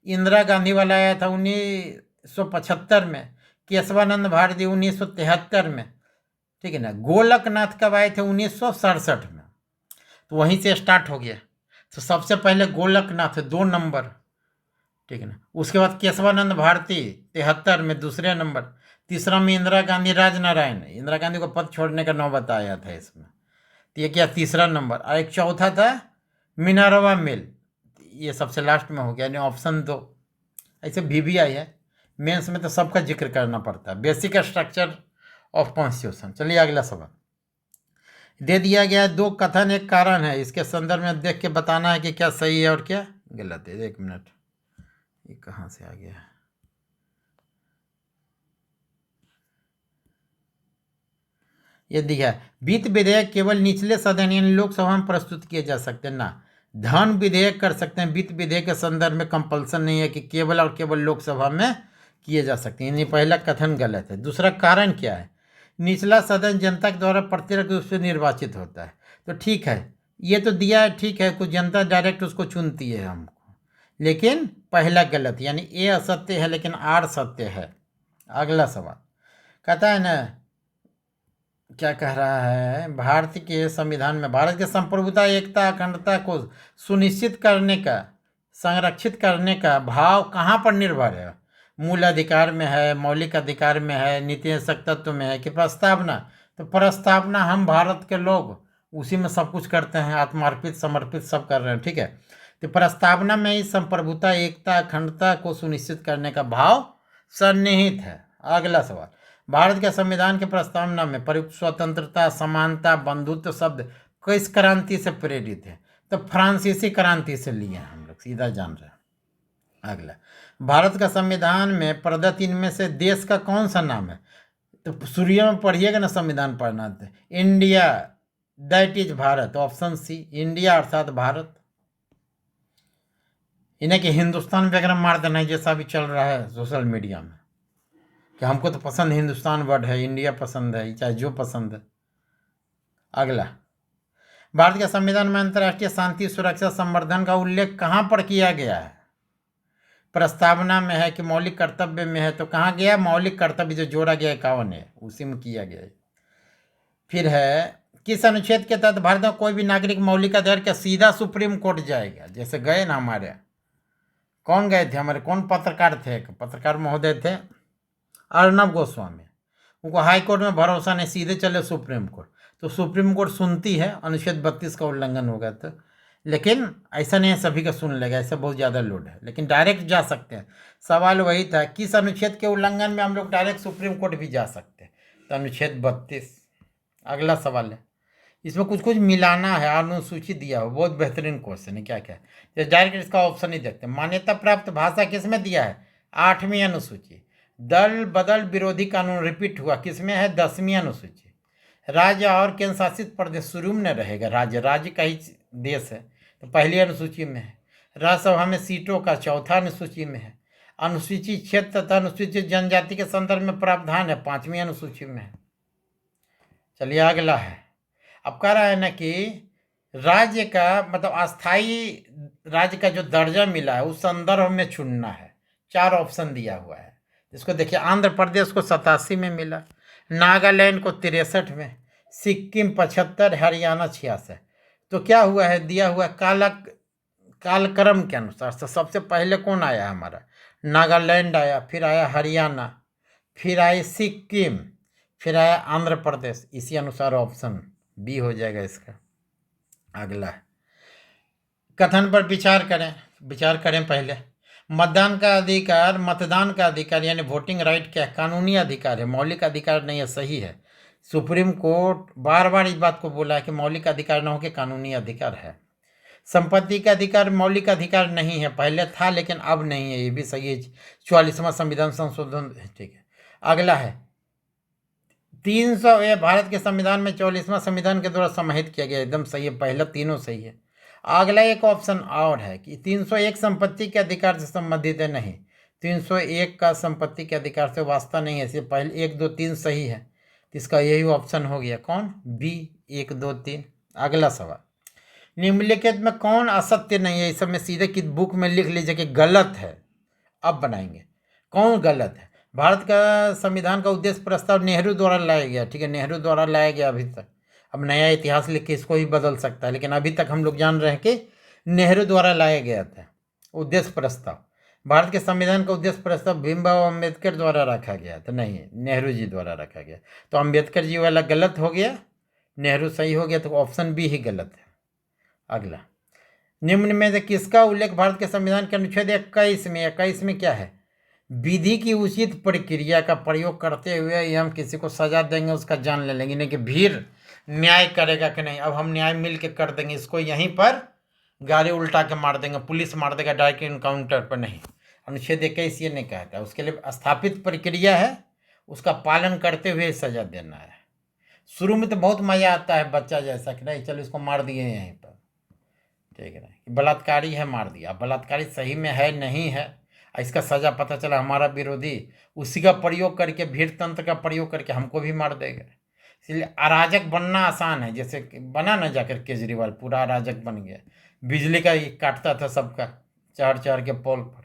इंदिरा गांधी वाला आया था 1975 में, केशवानंद भारती 1973 में, ठीक है ना। गोलकनाथ कब आए थे? 1967 में, तो वहीं से स्टार्ट हो गया। तो सबसे पहले गोलकनाथ 2 नंबर, ठीक है ना। उसके बाद केशवानंद भारती 73 में दूसरे नंबर, तीसरा में इंदिरा गांधी राजनारायण, इंदिरा गांधी को पद छोड़ने का नौबत आया था इसमें, तो ये क्या तीसरा नंबर। और एक चौथा था मिनर्वा मिल, ये सबसे लास्ट में हो गया, यानी ऑप्शन 2। ऐसे VVI है, मेंस में तो सबका जिक्र करना पड़ता है, बेसिक स्ट्रक्चर ऑफ कॉन्स्टिट्यूशन। चलिए अगला सवाल दे दिया गया है, 2 कथन 1 कारण है, इसके संदर्भ में देख के बताना है कि क्या सही है और क्या गलत है। 1 मिनट, ये कहाँ से आ गया है? ये दिया है, वित्त विधेयक केवल निचले सदन यानी लोकसभा में प्रस्तुत किए जा सकते हैं ना, धन विधेयक कर सकते हैं। वित्त विधेयक के संदर्भ में कंपल्सन नहीं है कि केवल और केवल लोकसभा में किए जा सकते हैं, यानी पहला कथन गलत है। दूसरा कारण क्या है? निचला सदन जनता के द्वारा प्रत्यक्ष रूप से निर्वाचित होता है, तो ठीक है, ये तो दिया है, ठीक है, कुछ जनता डायरेक्ट उसको चुनती है हमको, लेकिन पहला गलत, यानी ए असत्य है लेकिन आर सत्य है। अगला सवाल कहता है ना, क्या कह रहा है, भारत के संविधान में भारत के संप्रभुता, एकता, अखंडता को सुनिश्चित करने का, संरक्षित करने का भाव कहाँ पर निर्भर है? मूल अधिकार में है, मौलिक अधिकार में है, नीति तत्व में है कि प्रस्तावना? तो प्रस्तावना हम भारत के लोग उसी में सब कुछ करते हैं, आत्मार्पित समर्पित सब कर रहे हैं, ठीक है। तो प्रस्तावना में ही संप्रभुता, एकता, अखंडता को सुनिश्चित करने का भाव सन्निहित है। अगला सवाल, भारत के संविधान के प्रस्तावना में प्रयुक्त स्वतंत्रता, समानता, बंधुत्व शब्द किस क्रांति से प्रेरित है? तो फ्रांसीसी क्रांति से लिए हैं, हम लोग सीधा जान रहे हैं। अगला, भारत का संविधान में प्रदत्त इनमें से देश का कौन सा नाम है? तो सूर्य में पढ़िएगा ना संविधान पढ़ना थे, India, that is Bharat, option C, India अर्थात भारत। इन्हें कि हिंदुस्तान वगैरह मार देना है, जैसा भी चल रहा है सोशल मीडिया में कि हमको तो पसंद हिंदुस्तान वर्ड है, इंडिया पसंद है, चाहे जो पसंद है। अगला, भारत के संविधान में अंतर्राष्ट्रीय शांति, सुरक्षा, संवर्धन का उल्लेख कहाँ पर किया गया है? प्रस्तावना में है कि मौलिक कर्तव्य में है? तो कहाँ गया? मौलिक कर्तव्य जो जोड़ा गया 51 है उसी में किया गया है। फिर है, किस अनुच्छेद के तहत भारत में कोई भी नागरिक मौलिक अधिकार का सीधा सुप्रीम कोर्ट जाएगा? जैसे गए ना हमारे, कौन गए थे हमारे, कौन पत्रकार थे, पत्रकार महोदय थे अर्नब गोस्वामी, उनको हाई कोर्ट में भरोसा नहीं, सीधे चले सुप्रीम कोर्ट। तो सुप्रीम कोर्ट सुनती है, अनुच्छेद 32 का उल्लंघन होगा तो, लेकिन ऐसा नहीं है सभी का सुन लेगा, ऐसा बहुत ज़्यादा लोड है, लेकिन डायरेक्ट जा सकते हैं। सवाल वही था, किस अनुच्छेद के उल्लंघन में हम लोग डायरेक्ट सुप्रीम कोर्ट भी जा सकते हैं? तो अनुच्छेद 32। अगला सवाल है, इसमें कुछ कुछ मिलाना है, अनुसूची दिया हो, बहुत बेहतरीन क्वेश्चन है। क्या क्या है? डायरेक्ट इसका ऑप्शन ही देखते हैं। मान्यता प्राप्त भाषा किस में दिया है? 8वीं अनुसूची। दल बदल विरोधी कानून रिपीट हुआ, किसमें है? 10वीं अनुसूची। राज्य और केंद्र शासित प्रदेश शुरू में रहेगा, राज्य का ही देश है तो पहली अनुसूची में है। राज्यसभा में सीटों का चौथा अनुसूची में है। अनुसूचित क्षेत्र तथा अनुसूचित जनजाति के संदर्भ में प्रावधान है, 5वीं अनुसूची में है। चलिए अगला है, अब कह रहा है ना कि राज्य का मतलब अस्थाई राज्य का जो दर्जा मिला है उस संदर्भ में चुनना है। 4 ऑप्शन दिया हुआ है। इसको देखिए, आंध्र प्रदेश को 87 में मिला, नागालैंड को 63 में, सिक्किम 75, हरियाणा 66। तो क्या हुआ है, दिया हुआ कालक्रम के अनुसार तो सबसे पहले कौन आया हमारा? नागालैंड आया, फिर आया हरियाणा, फिर आए सिक्किम, फिर आया आंध्र प्रदेश। इसी अनुसार ऑप्शन बी हो जाएगा इसका। अगला है, कथन पर विचार करें पहले। मतदान का अधिकार यानी वोटिंग राइट क्या है? कानूनी अधिकार है, मौलिक अधिकार नहीं है। सही है। सुप्रीम कोर्ट बार बार इस बात को बोला है कि मौलिक अधिकार न हो के कानूनी अधिकार है। संपत्ति का अधिकार मौलिक अधिकार नहीं है, पहले था लेकिन अब नहीं है, ये भी सही है। 44वां संविधान संशोधन, ठीक है। अगला है 300, ये भारत के संविधान में 44वां संविधान के द्वारा समाहित किया गया, एकदम सही है, पहला तीनों सही है। अगला एक ऑप्शन और है कि 301 संपत्ति के अधिकार से संबंधित है, नहीं, 301 का संपत्ति के अधिकार से वास्ता नहीं है, इसलिए पहले 1 2 3 सही है, तो इसका यही ऑप्शन हो गया, कौन? बी, 1 2 3। अगला सवाल, निम्नलिखित में कौन असत्य नहीं है? इस समय सीधे की बुक में लिख लीजिए कि गलत है, अब बनाएंगे कौन गलत है। भारत का संविधान का उद्देश्य प्रस्ताव नेहरू द्वारा लाया गया, ठीक है, नेहरू द्वारा लाया गया अभी तक। अब नया इतिहास लिख के इसको ही बदल सकता है, लेकिन अभी तक हम लोग जान रहे हैं कि नेहरू द्वारा लाया गया था उद्देश्य प्रस्ताव। भारत के संविधान का उद्देश्य प्रस्ताव भीमराव अम्बेडकर द्वारा रखा गया था, नहीं, नेहरू जी द्वारा रखा गया। तो अम्बेडकर जी वाला गलत हो गया, नेहरू सही हो गया, तो ऑप्शन बी ही गलत है। अगला, निम्न में से किसका उल्लेख भारत के संविधान के अनुच्छेद 21 में क्या है? विधि की उचित प्रक्रिया का प्रयोग करते हुए ये हम किसी को सजा देंगे, उसका जान ले लेंगे, नहीं कि भीड़ न्याय करेगा कि नहीं, अब हम न्याय मिल के कर देंगे, इसको यहीं पर गाड़ी उल्टा के मार देंगे, पुलिस मार देगा डायरेक्ट इनकाउंटर पर, नहीं। अनुच्छेद 21 ये नहीं कहता, उसके लिए स्थापित प्रक्रिया है, उसका पालन करते हुए सजा देना है। शुरू में तो बहुत मजा आता है बच्चा जैसा कि नहीं चलो इसको मार दिए यहीं पर, ठीक है, नहीं बलात्कारी है मार दिया, बलात्कारी सही में है नहीं है, इसका सजा पता चला हमारा विरोधी उसी का प्रयोग करके, भीड़ तंत्र का प्रयोग करके हमको भी मार देगा। इसलिए अराजक बनना आसान है, जैसे बना ना जाकर केजरीवाल, पूरा अराजक बन गया, बिजली का ही काटता था सबका चढ़ चढ़ के पोल पर,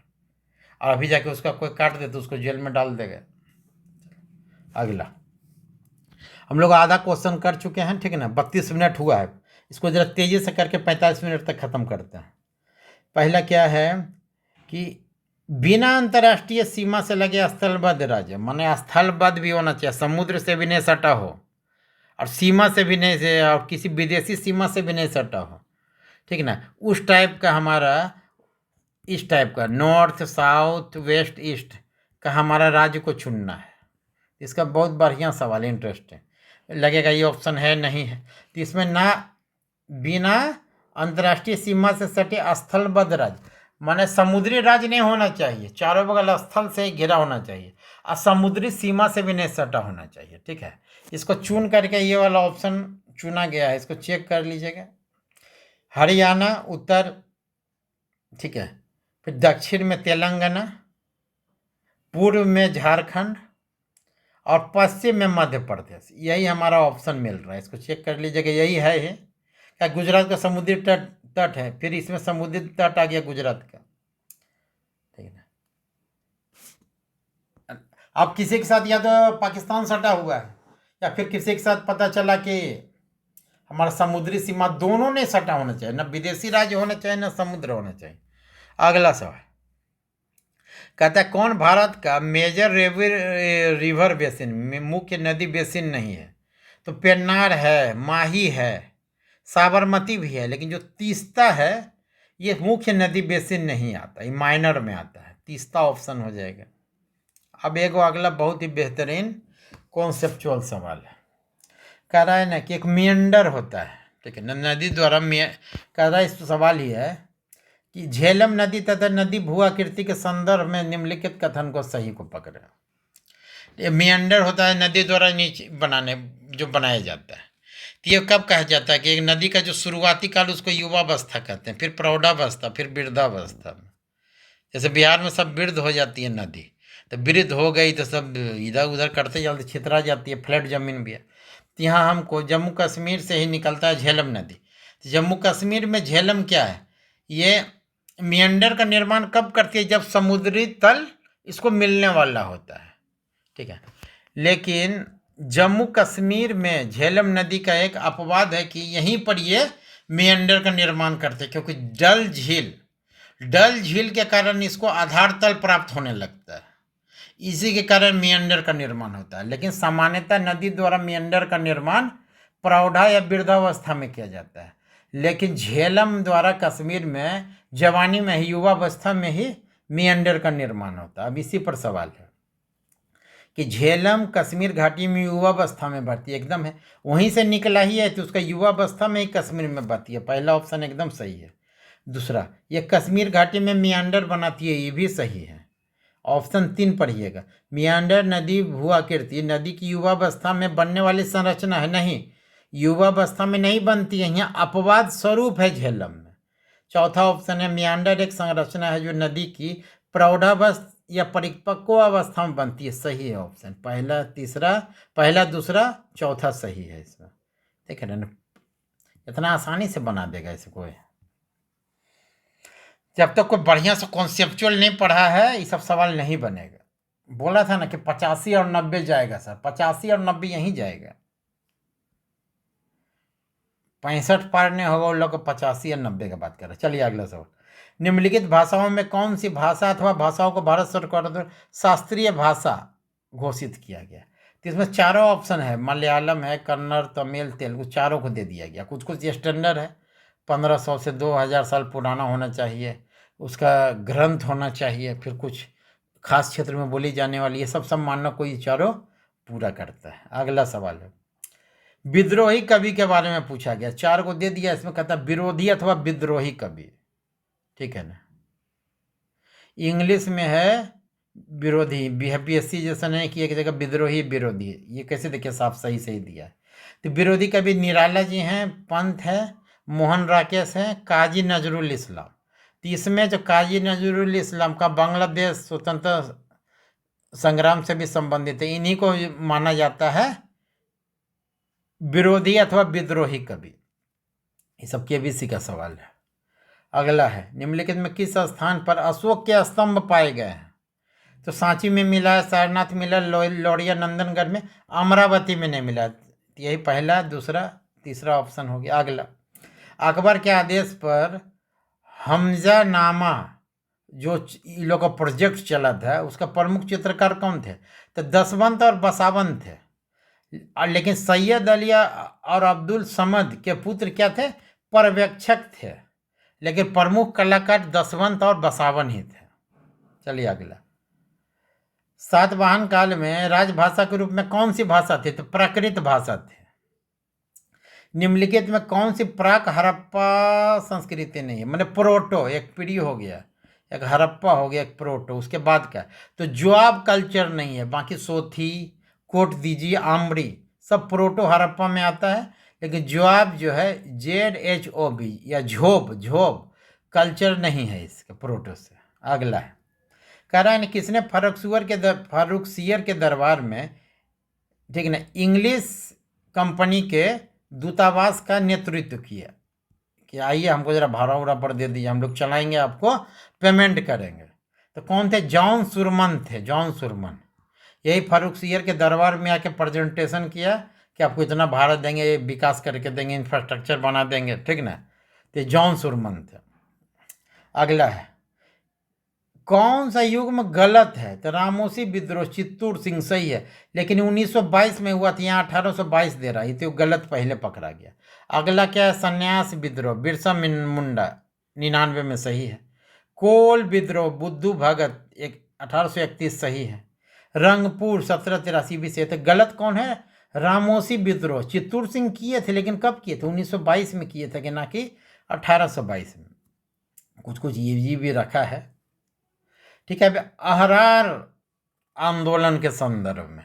और अभी जाके उसका कोई काट दे तो उसको जेल में डाल देगा। अगला, हम लोग आधा क्वेश्चन कर चुके हैं, ठीक है ना, 32 मिनट हुआ है, इसको जरा तेजी से करके 45 मिनट तक खत्म करते हैं। पहला क्या है कि बिना अंतर्राष्ट्रीय सीमा से लगे स्थलबद्ध राज्य, माने स्थलबद्ध भी होना चाहिए, समुद्र से भी नहीं सटा हो और सीमा से भी नहीं से, और किसी विदेशी सीमा से भी नहीं सटा हो, ठीक है ना, उस टाइप का हमारा, इस टाइप का नॉर्थ साउथ वेस्ट ईस्ट का हमारा राज्य को चुनना है। इसका बहुत बढ़िया सवाल, इंटरेस्ट है, लगेगा ये ऑप्शन है नहीं है, तो इसमें ना बिना अंतर्राष्ट्रीय सीमा से सटे स्थलबद्ध राज्य, माने समुद्री राज्य नहीं होना चाहिए, चारों बगल स्थल से ही घिरा होना चाहिए और समुद्री सीमा से भी नहीं सटा होना चाहिए, ठीक है। इसको चुन करके ये वाला ऑप्शन चुना गया है, इसको चेक कर लीजिएगा। हरियाणा उत्तर, ठीक है, फिर दक्षिण में तेलंगाना, पूर्व में झारखंड और पश्चिम में मध्य प्रदेश, यही हमारा ऑप्शन मिल रहा है, इसको चेक कर लीजिएगा, यही है क्या गुजरात का समुद्री तट है, फिर इसमें समुद्री तट आ गया गुजरात का, ठीक है ना। अब किसी के साथ या तो पाकिस्तान सटा हुआ है या फिर किसी के साथ पता चला कि हमारा समुद्री सीमा, दोनों नहीं सटा होना चाहिए, ना विदेशी राज्य होना चाहिए ना समुद्र होना चाहिए। अगला सवाल कहता है कौन भारत का मेजर रिवर बेसिन में मुख्य नदी बेसिन नहीं है? तो पेन्नार है, माही है, साबरमती भी है, लेकिन जो तीस्ता है ये मुख्य नदी बेसिन नहीं आता, ये माइनर में आता है, तीस्ता ऑप्शन हो जाएगा। अब एक अगला बहुत ही बेहतरीन कॉन्सेप्चुअल सवाल है, कह रहा है ना कि एक मियंडर होता है, ठीक है, नदी द्वारा कह रहा है, इस सवाल ही है कि झेलम नदी तथा नदी भू आकृति के संदर्भ में निम्नलिखित कथन को सही को पकड़े। ये मियंडर होता है नदी द्वारा नीचे जो बनाया जाता है। तो ये कब कहा जाता है कि एक नदी का जो शुरुआती काल उसको युवावस्था कहते हैं, फिर प्रौढ़ावस्था, फिर वृद्धावस्था में। जैसे बिहार में सब वृद्ध हो जाती है नदी, तो वृद्ध हो गई तो सब इधर उधर करते चलते छितरा जाती है, फ्लैट जमीन भी है। तो यहाँ हमको जम्मू कश्मीर से ही निकलता है झेलम नदी। तो जम्मू कश्मीर में झेलम क्या है, ये मियंडर का निर्माण कब करती है, जब समुद्री तल इसको मिलने वाला होता है, ठीक है। लेकिन जम्मू कश्मीर में झेलम नदी का एक अपवाद है कि यहीं पर ये मियंडर का निर्माण करते हैं, क्योंकि डल झील के कारण इसको आधार तल प्राप्त होने लगता है, इसी के कारण मियंडर का निर्माण होता है। लेकिन सामान्यतः नदी द्वारा मियंडर का निर्माण प्रौढ़ा या वृद्धावस्था में किया जाता है, लेकिन झेलम द्वारा कश्मीर में जवानी में ही, युवावस्था में ही मियंडर का निर्माण होता है। अब इसी पर सवाल है कि झेलम कश्मीर घाटी में युवावस्था में बढ़ती है, एकदम है, वहीं से निकला ही है, तो उसका युवावस्था में ही कश्मीर में बढ़ती है। पहला ऑप्शन एकदम सही है। दूसरा, ये कश्मीर घाटी में मियांडर बनाती है, ये भी सही है। ऑप्शन 3 पढ़िएगा, मियांडर नदी भूआकृति नदी की युवावस्था में बनने वाली संरचना है, नहीं, युवावस्था में नहीं बनती है, यहाँ अपवाद स्वरूप है झेलम में। चौथा ऑप्शन है, मियांडर एक संरचना है जो नदी की प्रौढ़ावस्था या परिपक्व अवस्था में बनती है, सही है ऑप्शन पहला दूसरा चौथा सही है इसमें। देख रहे ना, इतना आसानी से बना देगा इसे कोई। जब तक कोई बढ़िया से कॉन्सेप्चुअल नहीं पढ़ा है, ये सब सवाल नहीं बनेगा। बोला था ना कि 85 और 90 जाएगा सर, 85 और 90 यहीं जाएगा। 65 पार नहीं होगा, वो लोग 85 और 90 का बात कर रहे हैं। चलिए अगला सवाल, निम्नलिखित भाषाओं में कौन सी भाषा अथवा भाषाओं को भारत सरकार द्वारा शास्त्रीय भाषा घोषित किया गया। तो इसमें चारों ऑप्शन है, मलयालम है, कन्नड़, तमिल, तेलुगु, चारों को दे दिया गया। कुछ कुछ स्टैंडर्ड है, 1500 से 2000 साल पुराना होना चाहिए, उसका ग्रंथ होना चाहिए, फिर कुछ खास क्षेत्र में बोली जाने वाली, ये सब मानना कोई चारों पूरा करता है। अगला सवाल है, विद्रोही कवि के बारे में पूछा गया, 4 को दे दिया। इसमें कहता है विरोधी अथवा विद्रोही कवि, ठीक है ना। इंग्लिश में है विरोधी, बीपीएससी जैसा नहीं कि एक जगह विद्रोही विरोधी, ये कैसे देखिए साफ सही सही दिया है। तो विरोधी कवि निराला जी हैं, पंत है, मोहन राकेश हैं, काजी नजरुल इस्लाम। तो इसमें जो काजी नजरुल इस्लाम का बांग्लादेश स्वतंत्रता संग्राम से भी संबंधित है, इन्हीं को माना जाता है विरोधी अथवा विद्रोही कवि। ये सब केबीसी का सवाल है। अगला है, निम्नलिखित में किस स्थान पर अशोक के स्तंभ पाए गए हैं। तो सांची में मिला है, सारनाथ मिला, लौड़िया नंदनगढ़ में, अमरावती में नहीं मिला। यही पहला दूसरा तीसरा ऑप्शन हो गया। अगला, अकबर के आदेश पर हमजा नामा जो इन लोग का प्रोजेक्ट चला था, उसका प्रमुख चित्रकार कौन थे। तो दसवंत और बसावंत थे, लेकिन सैयद अली और अब्दुल समद के पुत्र क्या थे, पर्यवेक्षक थे, लेकिन प्रमुख कलाकार दसवंत और बसावन ही थे। चलिए अगला, सातवाहन काल में राजभाषा के रूप में कौन सी भाषा थी। तो प्राकृत भाषा थी। निम्नलिखित में कौन सी प्राक हड़प्पा संस्कृति नहीं है, मैंने प्रोटो, एक पीढ़ी हो गया, एक हड़प्पा हो गया, एक प्रोटो, उसके बाद क्या। तो ज्वाब कल्चर नहीं है, बाकी सोथी, कोट दीजिए, आमरी, सब प्रोटो हड़प्पा में आता है। लेकिन ज्वाब जो है ZHOB या झोब कल्चर नहीं है इसके प्रोटो से। अगला है, कह रहा है किसने फारुखसियर के दरबार में, ठीक है ना, इंग्लिश कंपनी के दूतावास का नेतृत्व किया कि आइए हमको जरा भाड़ा उड़ा पर दे दीजिए, हम लोग चलाएंगे, आपको पेमेंट करेंगे। तो कौन थे, जॉन सुरमन थे, जॉन सुरमन। यही फारुखसियर के दरबार में आके प्रेजेंटेशन किया कि आपको इतना भाड़ा देंगे, विकास करके देंगे, इंफ्रास्ट्रक्चर बना देंगे, ठीक ना। तो जॉन सुरमन थे। अगला है, कौन सा युग्म गलत है। तो रामोसी विद्रोह चित्तूर सिंह सही है, लेकिन 1922 में हुआ था, यहाँ 1822 दे रहा है, तो गलत पहले पकड़ा गया। अगला क्या है, संन्यास विद्रोह बिरसा मुंडा 99 में सही है। कोल विद्रोह बुद्धू भगत 1831 सही है। रंगपुर 1783 भी सही। तो गलत कौन है, रामोसी विद्रोह चित्तूर सिंह किए थे, लेकिन कब किए थे, 1922 में किए थे, कि ना कि 1822 में। कुछ कुछ ये भी रखा है, ठीक है। अब अहरार आंदोलन के संदर्भ में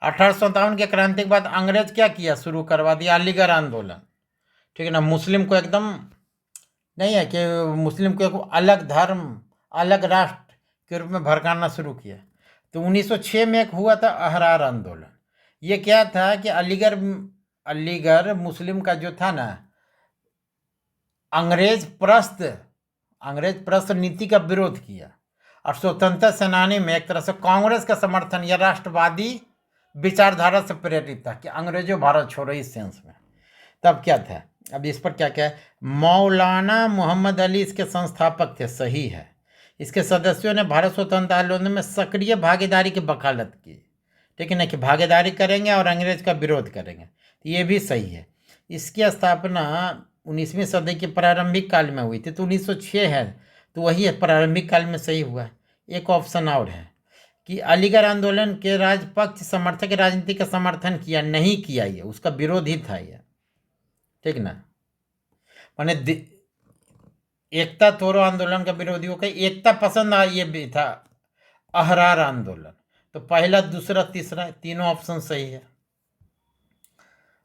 1857 के क्रांति के बाद अंग्रेज क्या किया, शुरू करवा दिया अलीगढ़ आंदोलन। ठीक है ना, मुस्लिम को एकदम नहीं है कि मुस्लिम को एक अलग धर्म अलग राष्ट्र के रूप में भड़काना शुरू किया। तो 1906 में एक हुआ था अहरार आंदोलन। ये क्या था कि अलीगढ़ अलीगढ़ मुस्लिम का जो था ना, अंग्रेज प्रस्त नीति का विरोध किया और स्वतंत्रता सेनानी में एक तरह से कांग्रेस का समर्थन या राष्ट्रवादी विचारधारा से प्रेरित था कि अंग्रेजों भारत छोड़ो, इस सेंस में। तब क्या था, अब इस पर क्या क्या है, मौलाना मोहम्मद अली इसके संस्थापक थे, सही है। इसके सदस्यों ने भारत स्वतंत्रता आंदोलन में सक्रिय भागीदारी की वकालत की, ठीक है ना, कि भागीदारी करेंगे और अंग्रेज का विरोध करेंगे, तो ये भी सही है। इसकी स्थापना 19वीं सदी के प्रारंभिक काल में हुई थी, तो 1906 है, तो वही है, प्रारंभिक काल में सही हुआ है। एक ऑप्शन और है कि अलीगढ़ आंदोलन के राजपक्ष समर्थक राजनीति का समर्थन किया, नहीं किया, ये उसका विरोध ही था ये, ठीक ना। माने एकता तोड़ो आंदोलन का विरोधी हो, कहीं एकता पसंद आ, ये भी था अहरार आंदोलन। तो पहला दूसरा तीसरा तीनों ऑप्शन सही है।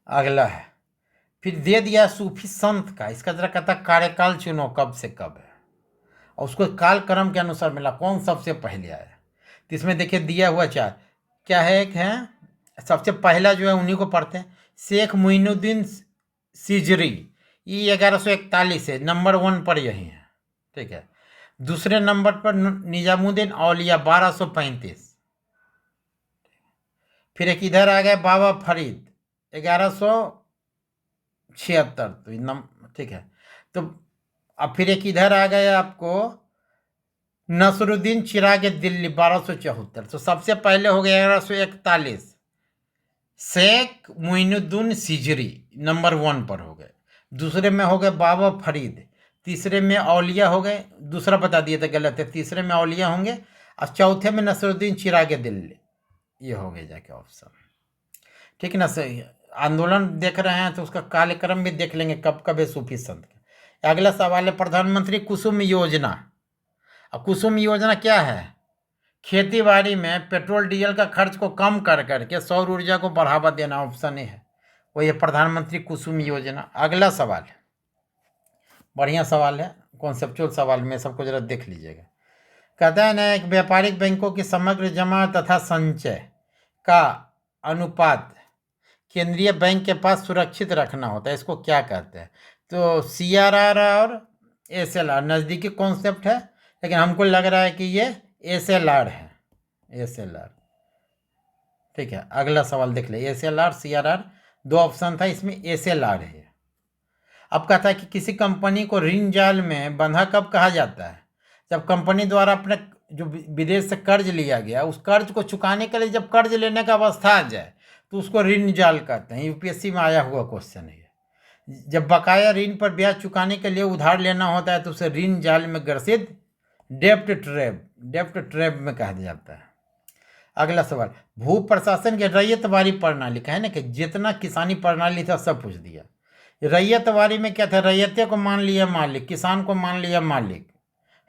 अगला है, फिर दे दिया सूफी संत का, इसका जरा कहता कार्यकाल चुनो कब से कब है, और उसको कालक्रम के अनुसार मिला कौन सबसे पहले आया। तो इसमें देखिए दिया हुआ चार क्या है, एक है सबसे पहला जो है उन्हीं को पढ़ते हैं, शेख मोइनुद्दीन सिजरी, ये 1141 है, नंबर 1 पर यही है, ठीक है। दूसरे नंबर पर निजामुद्दीन औलिया 1235। फिर एक इधर आ गया बाबा फरीद 1176, तो ठीक है। तो अब फिर एक इधर आ गया आपको नसरुद्दीन चिराग दिल्ली 1274। तो सबसे पहले हो गया 1141 शेख मोइनुद्दीन सिजरी, नंबर 1 पर हो गए। दूसरे में हो गए बाबा फरीद, तीसरे में औलिया हो गए, दूसरा बता दिए थे गलत है, तीसरे में औलिया होंगे, और चौथे में नसरुद्दीन चिराग दिल्ली, ये हो गए जाके ऑप्शन, ठीक है ना। सही आंदोलन देख रहे हैं तो उसका कार्यक्रम भी देख लेंगे कब कब है सूफी संत का। अगला सवाल है प्रधानमंत्री कुसुम योजना। अब कुसुम योजना क्या है, खेती बाड़ी में पेट्रोल डीजल का खर्च को कम कर करके सौर ऊर्जा को बढ़ावा देना, ऑप्शन ए है, वही है प्रधानमंत्री कुसुम योजना। अगला सवाल है, बढ़िया सवाल है, कॉन्सेप्चुअल सवाल में सबको जरा देख लीजिएगा। कहता है ना, एक व्यापारिक बैंकों की समग्र जमा तथा संचय का अनुपात केंद्रीय बैंक के पास सुरक्षित रखना होता है, इसको क्या कहते हैं। तो CRR और SLR नज़दीकी कॉन्सेप्ट है, लेकिन हमको लग रहा है कि ये SLR है, SLR, ठीक है। अगला सवाल देख ले, SLR CRR दो ऑप्शन था, इसमें SLR है। अब कहता है कि किसी कंपनी को ऋण जाल में बंधा कब कहा जाता है, जब कंपनी द्वारा अपने जो विदेश से कर्ज लिया गया उस कर्ज को चुकाने के लिए जब कर्ज लेने का अवस्था आ जाए तो उसको ऋण जाल कहते हैं। UPSC में आया हुआ क्वेश्चन है। जब बकाया ऋण पर ब्याज चुकाने के लिए उधार लेना होता है तो उसे ऋण जाल में ग्रसित डेप्ट ट्रैप में कहा जाता है। अगला सवाल, भू प्रशासन की रैयतवारी प्रणाली का है ना, कि जितना किसानी प्रणाली था सब पूछ दिया। रैयतवारी में क्या था, रैयते को मान लिया मालिक, किसान को मान लिया मालिक,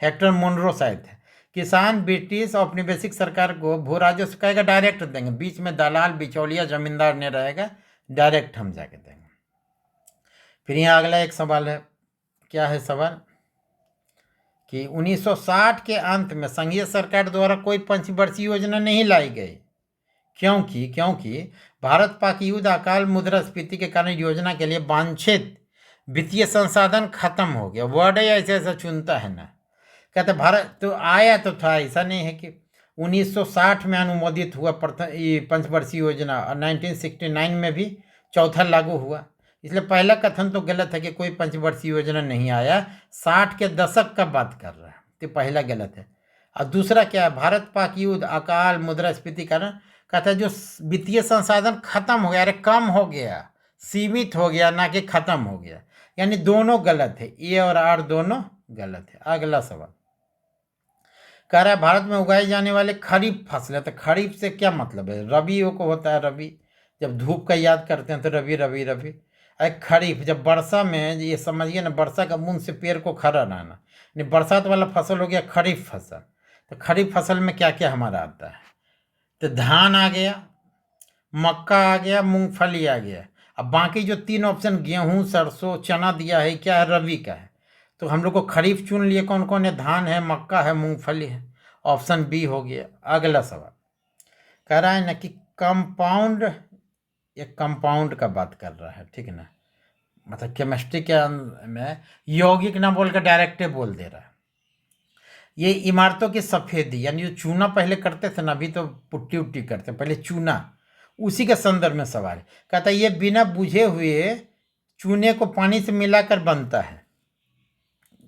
हेक्टर मोनरो शायद है। किसान ब्रिटिश औपनिवेशिक सरकार को भू राजस्व कहेगा डायरेक्ट देंगे, बीच में दलाल बिचौलिया जमींदार नहीं रहेगा, डायरेक्ट हम जाके देंगे। फिर यहाँ अगला एक सवाल है, क्या है सवाल कि 1960 के अंत में संघीय सरकार द्वारा कोई पंचवर्षीय योजना नहीं लाई गई, क्योंकि भारत पाक युद्ध अकाल मुद्रास्फीति के कारण योजना के लिए वांछित वित्तीय संसाधन खत्म हो गया। वर्ड ही ऐसे ऐसा चुनता है ना, कहते भारत तो आया तो था, ऐसा नहीं है कि 1960 में अनुमोदित हुआ पंचवर्षीय योजना, और 1969 में भी चौथा लागू हुआ, इसलिए पहला कथन तो गलत है कि कोई पंचवर्षीय योजना नहीं आया। 60 के दशक का बात कर रहा है, तो पहला गलत है। और दूसरा क्या है, भारत पाक युद्ध अकाल मुद्रास्फीति कारण कहता है जो वित्तीय संसाधन खत्म हो गया, अरे कम हो गया, सीमित हो गया, ना कि खत्म हो गया, यानी दोनों गलत है, ए और आर दोनों गलत है। अगला सवाल कह रहा है भारत में उगाई जाने वाले खरीफ फसलें, तो खरीफ से क्या मतलब है, रबी को होता है रबी, जब धूप का याद करते हैं तो रबी रबी रबी। अरे खरीफ जब वर्षा में, ये समझिए ना, वर्षा का बूंद से पेड़ को खड़ा रहना, नहीं बरसात वाला फसल हो गया खरीफ फसल। तो खरीफ फसल में क्या क्या हमारा आता है, तो धान आ गया, मक्का आ गया, मूंगफली आ गया। अब बाकी जो 3 ऑप्शन गेहूं, सरसों, चना दिया है, क्या है? रबी का है। तो हम लोग को खरीफ चुन लिए कौन कौन है? धान है, मक्का है, मूंगफली है। ऑप्शन बी हो गया। अगला सवाल कह रहा है ना कि कंपाउंड, एक कंपाउंड का बात कर रहा है, ठीक है ना, मतलब केमिस्ट्री के में यौगिक ना बोल कर डायरेक्ट बोल दे रहा है। ये इमारतों की सफेदी, यानी जो चूना पहले करते थे ना, अभी तो पुट्टी उट्टी करते, पहले चूना, उसी के संदर्भ में सवाल है। कहता है ये बिना बुझे हुए चूने को पानी से मिलाकर बनता है।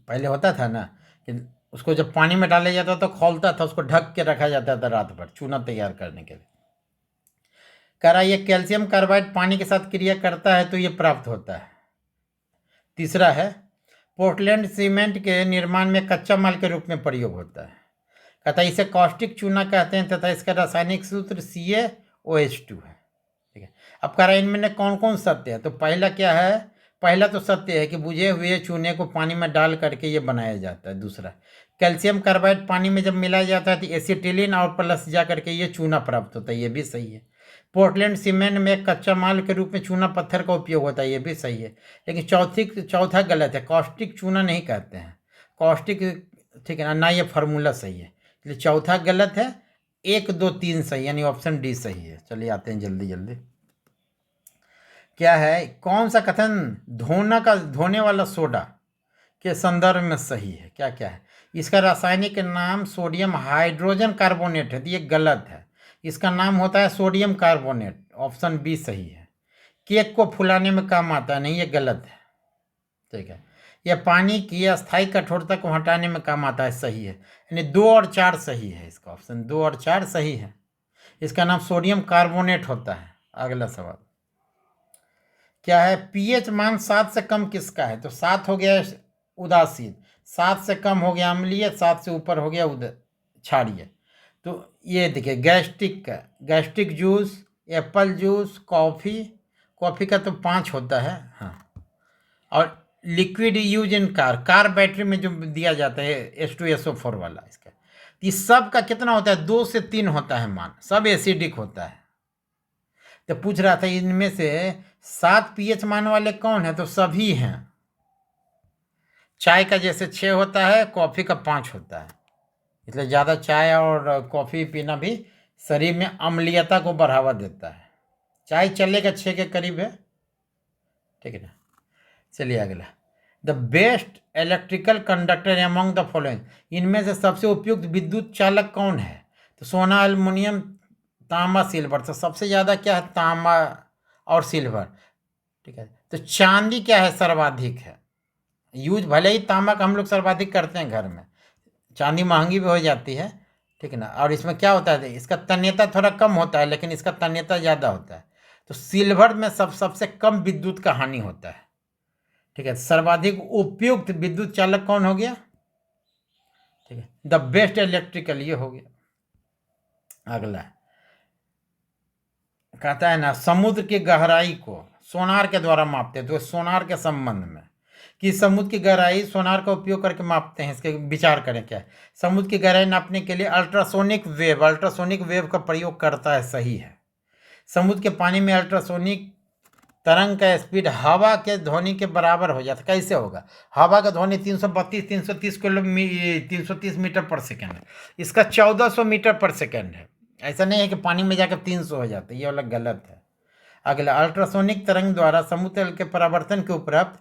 पहले होता था ना कि उसको जब पानी में डाला जाता तो खौलता था, उसको ढक के रखा जाता था रात भर चूना तैयार करने के लिए। कह रहा ये कैल्शियम कार्बाइड पानी के साथ क्रिया करता है तो ये प्राप्त होता है। तीसरा है पोर्टलैंड सीमेंट के निर्माण में कच्चा माल के रूप में प्रयोग होता है। कहता है इसे कॉस्टिक चूना कहते हैं तथा इसका रासायनिक सूत्र CaOH2 है। ठीक है। अब कह रहा है इनमें कौन कौन सत्य है? तो पहला क्या है? पहला तो सत्य है कि बुझे हुए चूने को पानी में डाल करके ये बनाया जाता है। दूसरा, कैल्शियम कार्बाइड पानी में जब मिलाया जाता है तो एसिटिलीन और प्लस जा करके ये चूना प्राप्त होता है, ये भी सही है। पोर्टलैंड सीमेंट में कच्चा माल के रूप में चूना पत्थर का उपयोग होता है, ये भी सही है। लेकिन चौथा गलत है, कॉस्टिक चूना नहीं कहते हैं कॉस्टिक, ठीक है ना ये फार्मूला सही है, इसलिए चौथा गलत है। 1 2 3 सही, यानी ऑप्शन डी सही है। चलिए आते हैं जल्दी जल्दी। क्या है? कौन सा कथन धोने वाला सोडा के संदर्भ में सही है? क्या क्या है? इसका रासायनिक नाम सोडियम हाइड्रोजन कार्बोनेट है, तो ये गलत है। इसका नाम होता है सोडियम कार्बोनेट, ऑप्शन बी सही है। केक को फुलाने में काम आता है, नहीं, ये गलत है। ठीक है। यह पानी की अस्थायी कठोरता को हटाने में काम आता है, सही है। यानी 2 और 4 सही है, इसका ऑप्शन 2 और 4 सही है। इसका नाम सोडियम कार्बोनेट होता है। अगला सवाल क्या है? पीएच मान 7 से कम किसका है? तो 7 हो गया उदासीन, 7 से कम हो गया अम्लीय, 7 से ऊपर हो गया क्षारीय। तो ये देखिए गैस्ट्रिक का, gastric juice, Apple juice, coffee का तो 5 होता है, हाँ। और liquid use in car battery में जो दिया जाता है H2SO4 वाला, इसका इस सब का कितना होता है? 2 से 3 होता है मान, सब एसिडिक होता है। तो पूछ रहा था इनमें से 7 पीएच मान वाले कौन है? तो सभी हैं। चाय का जैसे 6 होता है, कॉफ़ी का 5 होता है, इसलिए ज़्यादा चाय और कॉफ़ी पीना भी शरीर में अम्लीयता को बढ़ावा देता है। चाय चलेगा 6 के करीब है, ठीक है ना। चलिए अगला, the best electrical conductor among the following, इनमें से सबसे उपयुक्त विद्युत चालक कौन है? तो सोना, एल्युमिनियम, तांबा, सिल्वर। तो सबसे ज़्यादा क्या है? तांबा और सिल्वर, ठीक है। तो चांदी क्या है? सर्वाधिक है। यूज भले ही तांबा का हम लोग सर्वाधिक करते हैं घर में, चांदी महंगी भी हो जाती है, ठीक है ना। और इसमें क्या होता है? इसका तन्यता थोड़ा कम होता है, लेकिन इसका तन्यता ज़्यादा होता है। तो सिल्वर में सबसे कम विद्युत का हानि होता है, ठीक है। सर्वाधिक उपयुक्त विद्युत चालक कौन हो गया? ठीक है, द बेस्ट इलेक्ट्रिकल, ये हो गया। अगला कहता है ना समुद्र की गहराई को सोनार के द्वारा मापते हैं, तो सोनार के संबंध में कि समुद्र की गहराई सोनार का उपयोग करके मापते हैं, इसके विचार करें क्या है? समुद्र की गहराई नापने के लिए अल्ट्रासोनिक वेव का प्रयोग करता है, सही है। समुद्र के पानी में अल्ट्रासोनिक तरंग का स्पीड हवा के ध्वनि के बराबर हो जाता है। कैसे होगा? हवा का ध्वनि 330 मीटर पर सेकेंड है, इसका 1400 मीटर पर सेकेंड है। ऐसा नहीं है कि पानी में जाकर 300 हो जाता है, ये वाला गलत है। अगला, अल्ट्रासोनिक तरंग द्वारा समुद्र तल के परावर्तन के उपरांत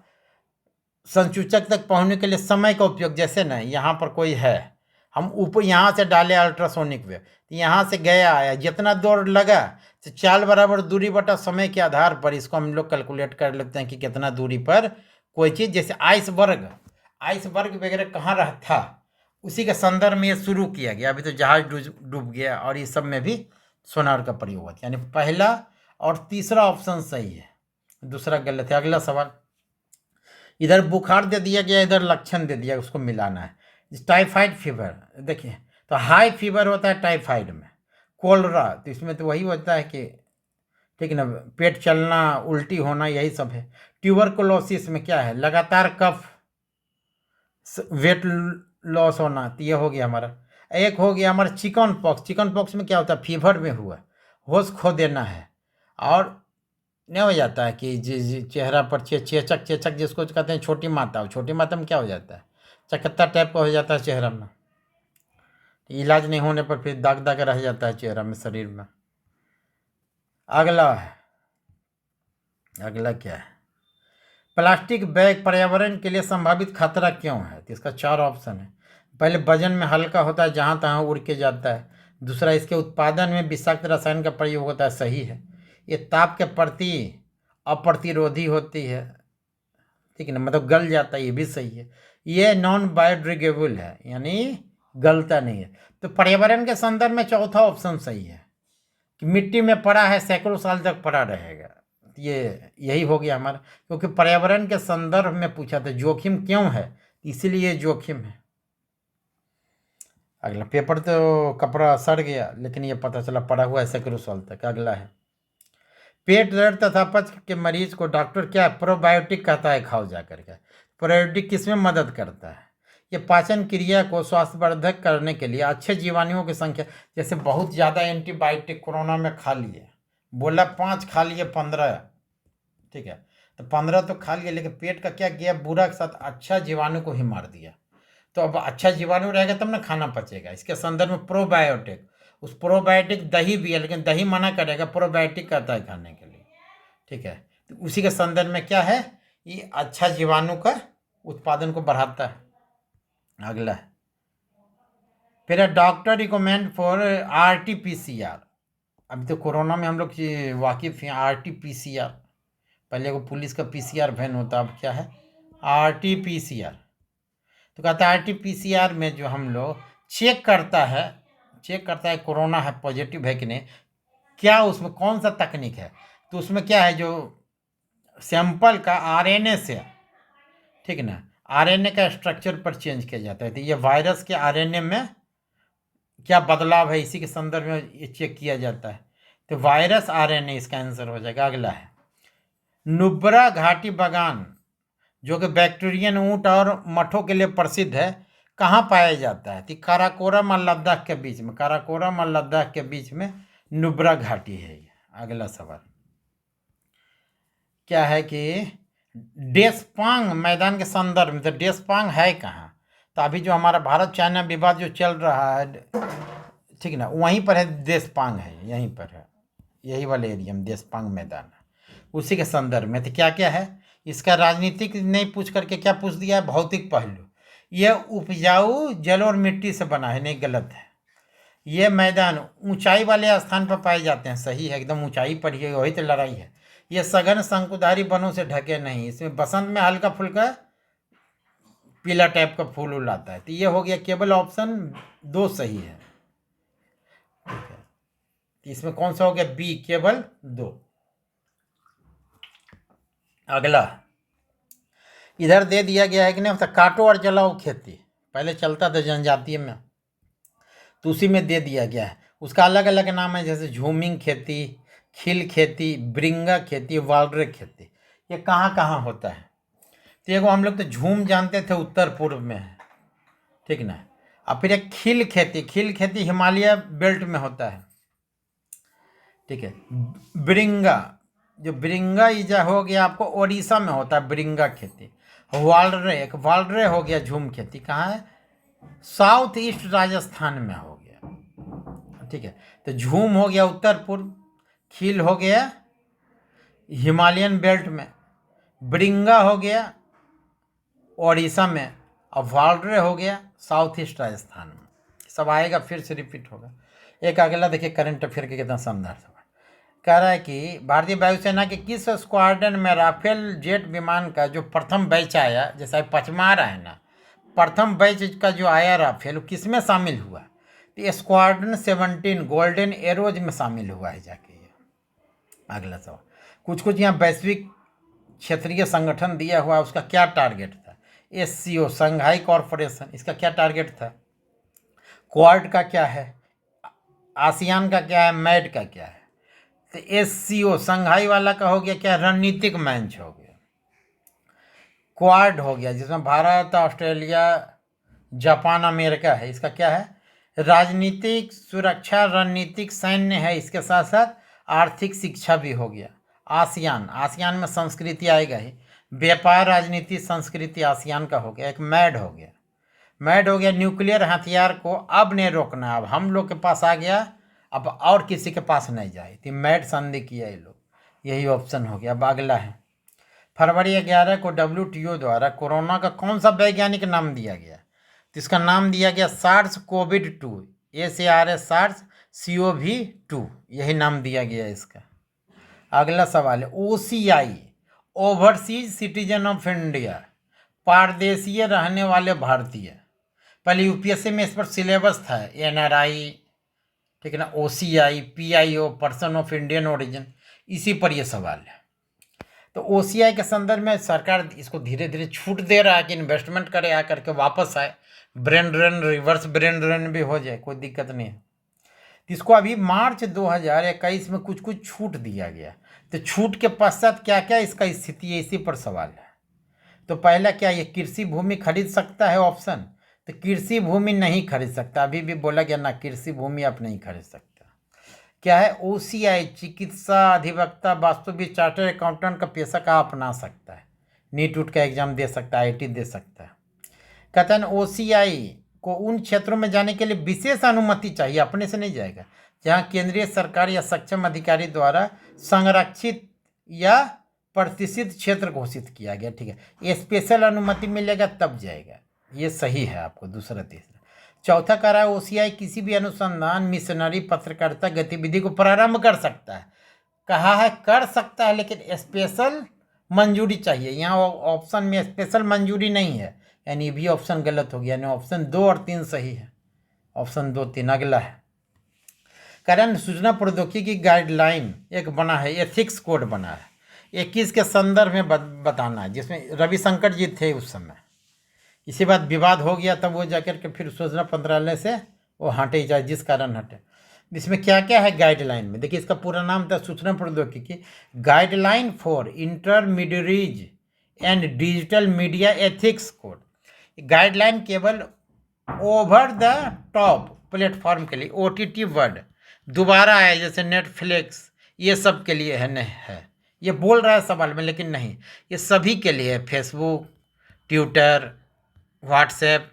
संसूचक तक पहुंचने के लिए समय का उपयोग, जैसे ना यहाँ पर कोई है, हम ऊपर यहाँ से डाले अल्ट्रासोनिक वेव, यहाँ से गया आया, जितना दूर लगा तो चाल बराबर दूरी बटा समय के आधार पर इसको हम लोग कैलकुलेट कर लेते हैं कि कितना दूरी पर कोई चीज़, जैसे आइसबर्ग वगैरह कहाँ रहा था, उसी के संदर्भ में ये शुरू किया गया। अभी तो जहाज डूब गया, और इस सब में भी सोनार का प्रयोग होता है। यानी पहला और तीसरा ऑप्शन सही है, दूसरा गलत है। अगला सवाल, इधर बुखार दे दिया गया, इधर लक्षण दे दिया, उसको मिलाना है। टाइफाइड फीवर, देखिए तो हाई फीवर होता है टाइफाइड में, कोलरा तो इसमें तो वही होता है कि, ठीक है ना, पेट चलना, उल्टी होना, यही सब है। ट्यूबरकुलोसिस में क्या है? लगातार कफ, वेट लॉस होना, तो ये हो गया हमारा। एक हो गया हमारा चिकन पॉक्स। चिकन पॉक्स में क्या होता है, फीवर में हुआ, होश खो देना है, और नहीं हो जाता है कि चेहरा पर चेचक, चेचक जिसको कहते हैं छोटी माता, छोटी माता में क्या हो जाता है, चकत्ता टाइप का हो जाता है चेहरा में, इलाज नहीं होने पर फिर दाग दाग रह जाता है चेहरा में, शरीर में। अगला क्या है, प्लास्टिक बैग पर्यावरण के लिए संभावित खतरा क्यों है? तो इसका 4 ऑप्शन है। पहले, वजन में हल्का होता है, जहाँ तहाँ उड़ के जाता है। दूसरा, इसके उत्पादन में विषाक्त रसायन का प्रयोग होता है, सही है। ये ताप के प्रति अप्रतिरोधी होती है, ठीक है ना, मतलब गल जाता है, ये भी सही है। ये नॉन बायोडिग्रेडेबल है, यानी गलता नहीं है। तो पर्यावरण के संदर्भ में चौथा ऑप्शन सही है कि मिट्टी में पड़ा है, सैकड़ों साल तक पड़ा रहेगा। ये यही हो गया हमारा, क्योंकि पर्यावरण के संदर्भ में पूछा था जोखिम क्यों है, इसीलिए जोखिम है। अगला, पेपर तो कपड़ा सड़ गया, लेकिन ये पता चला पड़ा हुआ है सैकड़ों साल तक। अगला है, पेट दर्द तथा पच के मरीज को डॉक्टर क्या प्रोबायोटिक कहता है, खाओ जाकर के। प्रोबायोटिक किसमें मदद करता है? ये पाचन क्रिया को स्वास्थ्यवर्धक करने के लिए, अच्छे जीवाणुओं की संख्या, जैसे बहुत ज़्यादा एंटीबायोटिक कोरोना में खा लिए, बोला 5 खा लिए 15, ठीक है, तो 15 तो खा लिए, लेकिन पेट का क्या किया, बुरा के साथ अच्छा जीवाणु को ही मार दिया। तो अब अच्छा जीवाणु रहेगा तब ना खाना पचेगा। इसके संदर्भ में प्रोबायोटिक, उस प्रोबायोटिक दही भी है, लेकिन दही मना करेगा, प्रोबायोटिक कहता है खाने के लिए, ठीक है। तो उसी के संदर्भ में क्या है, ये अच्छा जीवाणु का उत्पादन को बढ़ाता है। अगला है, फिर डॉक्टर रिकमेंड फॉर RT-PCR। अभी तो कोरोना में हम लोग वाकिफ हैं, RT-PCR। पहले वो पुलिस का PCR वैन होता, अब क्या है, RT-PCR। तो कहता है RT-PCR में जो हम लोग चेक करता है कोरोना है, पॉजिटिव है कि नहीं, क्या उसमें कौन सा तकनीक है। तो उसमें क्या है, जो सैंपल का RNA से, ठीक ना, RNA का स्ट्रक्चर पर चेंज किया जाता है। तो ये वायरस के RNA में क्या बदलाव है, इसी के संदर्भ में ये चेक किया जाता है। तो वायरस RNA इसका आंसर हो जाएगा। अगला है, नुब्रा घाटी बागान, जो कि बैक्टीरियन ऊँट और मठों के लिए प्रसिद्ध है, कहाँ पाया जाता है? तो काराकोरम और लद्दाख के बीच में, काराकोरम और लद्दाख के बीच में नुब्रा घाटी है ये। अगला सवाल क्या है कि डेस्पांग मैदान के संदर्भ में, तो डेस्पांग है कहाँ? तो अभी जो हमारा भारत चाइना विवाद जो चल रहा है, ठीक ना, वहीं पर है देशपांग, है यहीं पर है, यही वाले एरिया में देशपांग मैदान है, उसी के संदर्भ में। तो क्या क्या है इसका, राजनीतिक नहीं पूछ करके क्या पूछ दिया है, भौतिक पहलू। यह उपजाऊ जल और मिट्टी से बना है, नहीं गलत है। ये मैदान ऊंचाई वाले स्थान पर पाए जाते हैं, सही है, एकदम ऊंचाई पर ही, वही तो लड़ाई है। ये सघन शंकुधारी वनों से ढके नहीं, इसमें बसंत में हल्का फुल्का पीला टाइप का फूल उल आता है। तो ये हो गया, केवल ऑप्शन 2 सही है, ठीक है। तो इसमें कौन सा हो गया, बी, केवल 2। अगला, इधर दे दिया गया है कि नहीं, मतलब काटो और जलाओ खेती, पहले चलता था जनजातीय में, तो उसी में दे दिया गया है। उसका अलग अलग नाम है, जैसे झूमिंग खेती, खिल खेती, ब्रिंगा खेती, वालरे खेती। ये कहाँ कहाँ होता है? तो एगो हम लोग तो झूम जानते थे, उत्तर पूर्व में है, ठीक ना। और फिर एक खिल खेती, खिल खेती हिमालय बेल्ट में होता है, ठीक है। ब्रिंगा, जो ब्रिंगा इजा हो गया आपको ओडिशा में होता है ब्रिंगा खेती। वालरे, एक वालरे हो गया झूम खेती, कहाँ है, साउथ ईस्ट राजस्थान में हो गया, ठीक है। तो झूम हो गया उत्तर पूर्व, खील हो गया हिमालयन बेल्ट में, ब्रिंगा हो गया ओडिशा में, और वालरे हो गया साउथ ईस्ट राजस्थान में। सब आएगा, फिर से रिपीट होगा। एक अगला देखिए, करंट अफेयर के कितना शानदार सवाल कह रहा है कि भारतीय वायुसेना के किस स्क्वाड्रन में राफेल जेट विमान का जो प्रथम बैच आया, जैसा 5वां आ रहा है ना, प्रथम बैच का जो आया राफेल, किस में शामिल हुआ? तो स्क्वाड्रन 17 गोल्डन एरोज में शामिल हुआ है जाके ये। अगला सवाल, कुछ कुछ यहाँ वैश्विक क्षेत्रीय संगठन दिया हुआ, उसका क्या टारगेट था? SCO संघाई कॉरपोरेशन, इसका क्या टारगेट था? क्वाड का क्या है? आसियान का क्या है? मैड का क्या है? तो SCO संघाई वाला का हो गया क्या, रणनीतिक मंच हो गया। क्वाड हो गया जिसमें भारत, ऑस्ट्रेलिया, जापान, अमेरिका है, इसका क्या है, राजनीतिक, सुरक्षा, रणनीतिक, सैन्य है, इसके साथ साथ आर्थिक, शिक्षा भी हो गया। आसियान, आसियान में संस्कृति आएगा ही। व्यापार, राजनीति, संस्कृति आसियान का हो गया। एक मैड हो गया, मैड हो गया। न्यूक्लियर हथियार को अब नहीं रोकना, अब हम लोग के पास आ गया, अब और किसी के पास नहीं जाए, तो मैड संधि किया ये लोग, यही ऑप्शन हो गया। अब अगला है, फरवरी 11 को WTO द्वारा कोरोना का कौन सा वैज्ञानिक नाम दिया गया? तो इसका नाम दिया गया SARS Covid 2, SARS, SARS CoV-2, यही नाम दिया गया इसका। अगला सवाल है, OCI, overseas citizen of India, पारदेशीय रहने वाले भारतीय। पहले UPSC में इस पर सिलेबस था, NRI, ठीक है ना, OCI, PIO, person of Indian origin, इसी पर यह सवाल है। तो OCI के संदर्भ में सरकार इसको धीरे धीरे छूट दे रहा है कि इन्वेस्टमेंट करे, आकर के वापस आए, brain drain, reverse brain drain भी हो जाए, कोई दिक्कत नहीं है। इसको अभी मार्च 2021 में कुछ कुछ छूट दिया गया। तो छूट के पश्चात क्या क्या इसका स्थिति है, इसी पर सवाल है। तो पहला क्या, ये कृषि भूमि खरीद सकता है ऑप्शन? तो कृषि भूमि नहीं खरीद सकता, अभी भी बोला गया ना, कृषि भूमि आप नहीं खरीद सकता। क्या है, OCI, चिकित्सा, अधिवक्ता, वास्तुविद, चार्टर्ड अकाउंटेंट का पेशा का अपना सकता है, नीट उट का एग्जाम दे सकता है, IT दे सकता है। कहते हैं OCI को उन क्षेत्रों में जाने के लिए विशेष अनुमति चाहिए, अपने से नहीं जाएगा, जहां केंद्रीय सरकार या सक्षम अधिकारी द्वारा संरक्षित या प्रतिष्ठित क्षेत्र घोषित किया गया, ठीक है, ये स्पेशल अनुमति मिलेगा तब जाएगा, ये सही है आपको, दूसरा तीसरा। चौथा कह रहा है OCI किसी भी अनुसंधान, मिशनरी, पत्रकारिता गतिविधि को प्रारंभ कर सकता है, कहा है कर सकता है, लेकिन स्पेशल मंजूरी चाहिए। यहाँ ऑप्शन में स्पेशल मंजूरी नहीं है, यानी ये भी ऑप्शन गलत हो गया, यानी ऑप्शन 2 और 3 सही है, ऑप्शन 2 3। अगला है, कारण सूचना प्रौद्योगिकी गाइडलाइन एक बना है, एथिक्स कोड बना है, 21 के संदर्भ में बताना है, जिसमें रविशंकर जी थे उस समय। इसी बात विवाद हो गया, तब वो जाकर के फिर सूचना मंत्रालय से वो हटे, जाए जिस कारण हटे। इसमें क्या क्या है गाइडलाइन में, देखिए इसका पूरा नाम था सूचना प्रौद्योगिकी guideline for intermediaries and digital media ethics code. Guideline केवल ओवर द टॉप प्लेटफॉर्म के लिए, OTT वर्ड दोबारा आया, जैसे नेटफ्लिक्स, ये सब के लिए है, ये बोल रहा है सवाल में, लेकिन नहीं, ये सभी के लिए है, फेसबुक, ट्विटर, व्हाट्सएप,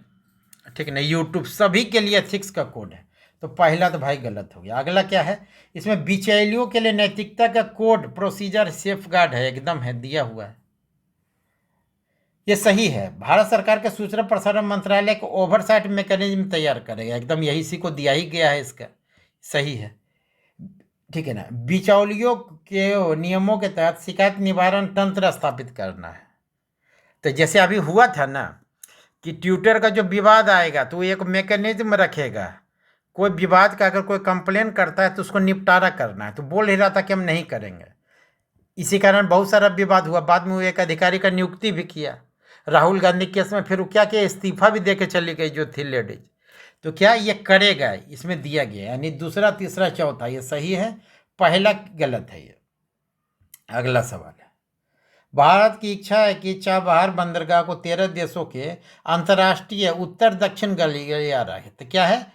ठीक है ना, यूट्यूब, सभी के लिए एथिक्स का कोड है। तो पहला तो भाई गलत हो गया। अगला क्या है, इसमें बिचौलियों के लिए नैतिकता का कोड, प्रोसीजर, सेफ गार्ड है, एकदम है, दिया हुआ है, ये सही है। भारत सरकार के सूचना प्रसारण मंत्रालय को ओवरसाइट मैकेनिज्म तैयार करेगा, एकदम यही इसी को दिया ही गया है, इसका सही है, ठीक है ना। बिचौलियों के नियमों के तहत शिकायत निवारण तंत्र स्थापित करना है। तो जैसे अभी हुआ था ना कि ट्विटर का जो विवाद आएगा तो एक मैकेनिज्म रखेगा, कोई विवाद का अगर कोई कंप्लेन करता है तो उसको निपटारा करना है, तो बोल ही रहा था कि हम नहीं करेंगे। इसी कारण बहुत सारा विवाद हुआ, बाद में वो एक अधिकारी का नियुक्ति भी किया। राहुल गांधी केस में फिर क्या किया, इस्तीफा भी दे के चली गई जो थी लेडीज। तो क्या ये करेगा, इसमें दिया गया, यानी दूसरा तीसरा चौथा ये सही है, पहला गलत है ये। अगला सवाल है, भारत की इच्छा है कि चाबहार बंदरगाह को 13 देशों के अंतर्राष्ट्रीय उत्तर दक्षिण गलियारा है, तो क्या है,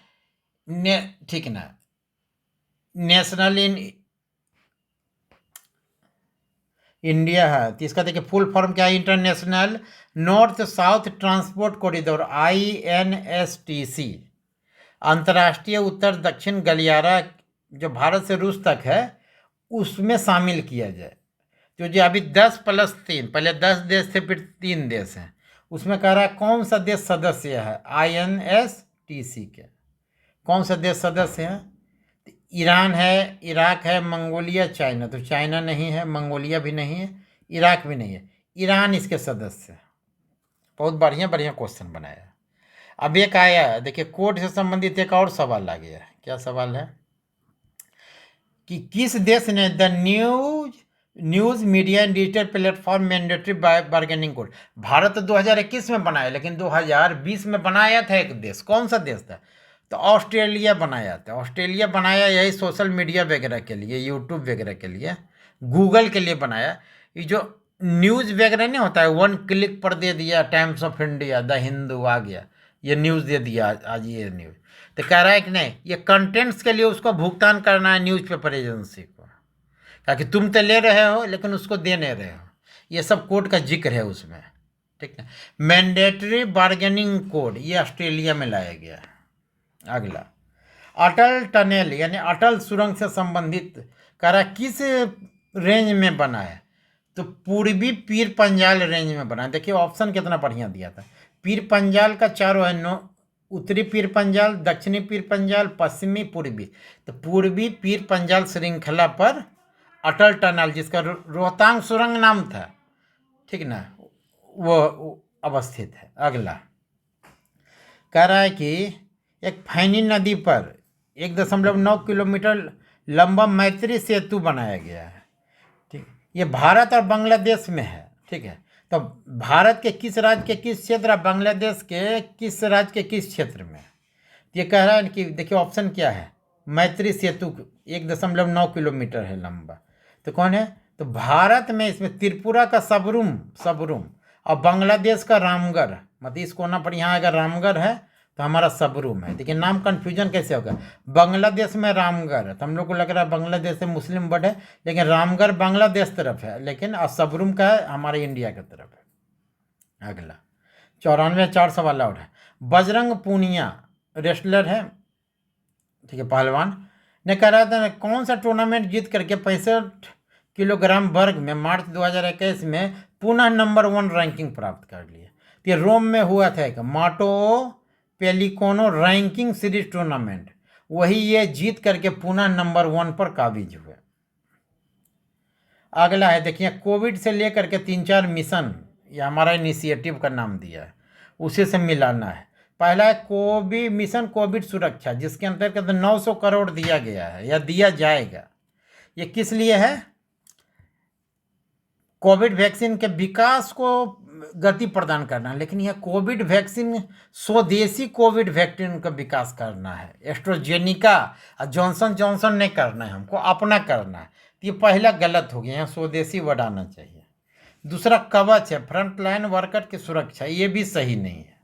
ठीक ना, नेशनल इन इंडिया है। तो इसका देखिए फुल फॉर्म क्या है, international north south transport corridor, INSTC, अंतर्राष्ट्रीय उत्तर दक्षिण गलियारा जो भारत से रूस तक है उसमें शामिल किया जाए। तो जो अभी 10+3, पहले 10 देश थे फिर 3 देश हैं, उसमें कह रहा है कौन सा देश सदस्य है INSTC के, कौन सा देश सदस्य है, ईरान है, इराक है, मंगोलिया, चाइना। तो चाइना नहीं है, मंगोलिया भी नहीं है, इराक भी नहीं है, ईरान इसके सदस्य है। बहुत बढ़िया बढ़िया क्वेश्चन बनाया। अब एक आया, देखिए कोड से संबंधित एक और सवाल आ गया। क्या सवाल है कि किस देश ने the news media and digital platform mandatory bargaining code, Bharat 2021 में बनाया, लेकिन 2020 में बनाया था एक देश, कौन सा देश था, तो ऑस्ट्रेलिया बनाया था। ऑस्ट्रेलिया बनाया यही सोशल मीडिया वगैरह के लिए, यूट्यूब वगैरह के लिए, गूगल के लिए बनाया। ये जो न्यूज़ वगैरह नहीं होता है, 1 क्लिक पर दे दिया, times of India, the Hindu आ गया, ये न्यूज़ दे दिया आज ये न्यूज़। तो कह रहा है कि नहीं, ये कंटेंट्स के लिए उसको भुगतान करना है न्यूज़पेपर एजेंसी को, ताकि तुम तो ले रहे हो लेकिन उसको दे नहीं रहे हो। ये सब कोड का जिक्र है उसमें, ठीक है। मैंडेटरी बार्गेनिंग कोड ये ऑस्ट्रेलिया में लाया गया है। अगला, अटल टनल यानी अटल सुरंग से संबंधित कह रहा किस रेंज में बना है, तो पूर्वी पीर पंजाल रेंज में बना है। देखिए ऑप्शन कितना बढ़िया दिया था। पीर पंजाल का चारों है, नो उत्तरी पीर पंजाल, दक्षिणी पीर पंजाल, पश्चिमी, पूर्वी। तो पूर्वी पीर पंजाल श्रृंखला पर अटल टनल, जिसका रोहतांग सुरंग नाम था, ठीक ना, वो अवस्थित है। अगला कह रहा है कि एक फैनी नदी पर 1.9 किलोमीटर लंबा मैत्री सेतु बनाया गया है, ठीक। ये भारत और बांग्लादेश में है, ठीक है। तो भारत के किस राज्य के किस क्षेत्र और बांग्लादेश के किस राज्य के किस क्षेत्र में, ये कह रहा है कि देखिए ऑप्शन क्या है, मैत्री सेतु 1.9 किलोमीटर है लंबा, तो कौन है, तो भारत में इसमें त्रिपुरा का सबरूम और बांग्लादेश का रामगढ़, मतलब इस कोना पर यहाँ अगर रामगढ़ है तो हमारा सबरूम है। देखिए नाम कन्फ्यूजन कैसे होगा, बांग्लादेश में रामगढ़ है तो हम लोग को लग रहा है बांग्लादेश से मुस्लिम वर्ड है, लेकिन रामगढ़ बांग्लादेश तरफ है, लेकिन सबरूम का है हमारे इंडिया की तरफ है। अगला 94 सवाल और है। बजरंग पूनिया रेसलर है, ठीक है, पहलवान ने कह रहा था कौन सा टूर्नामेंट जीत करके 65 किलोग्राम वर्ग में मार्च 2021 में पुनः नंबर 1 रैंकिंग प्राप्त कर लिया। तो ये रोम में हुआ था एक माटो पेलिकोनो रैंकिंग सीरीज टूर्नामेंट, वही ये जीत करके पुनः नंबर 1 पर काबिज हुए। अगला है देखिए, कोविड से लेकर के 3-4 मिशन, ये हमारा इनिशिएटिव का नाम दिया है, उसी से मिलाना है। पहला है मिशन कोविड सुरक्षा, जिसके अंतर्गत 900 करोड़ दिया गया है या दिया जाएगा। ये किस लिए है, कोविड वैक्सीन के विकास को गति प्रदान करना, लेकिन यह कोविड वैक्सीन स्वदेशी कोविड वैक्सीन का विकास करना है। एस्ट्रोजेनिका और जॉनसन नहीं करना है, हमको अपना करना है। तो ये पहला गलत हो गया, यहाँ स्वदेशी वर्ड आना चाहिए। दूसरा कवच है, फ्रंट लाइन वर्कर की सुरक्षा, ये भी सही नहीं है।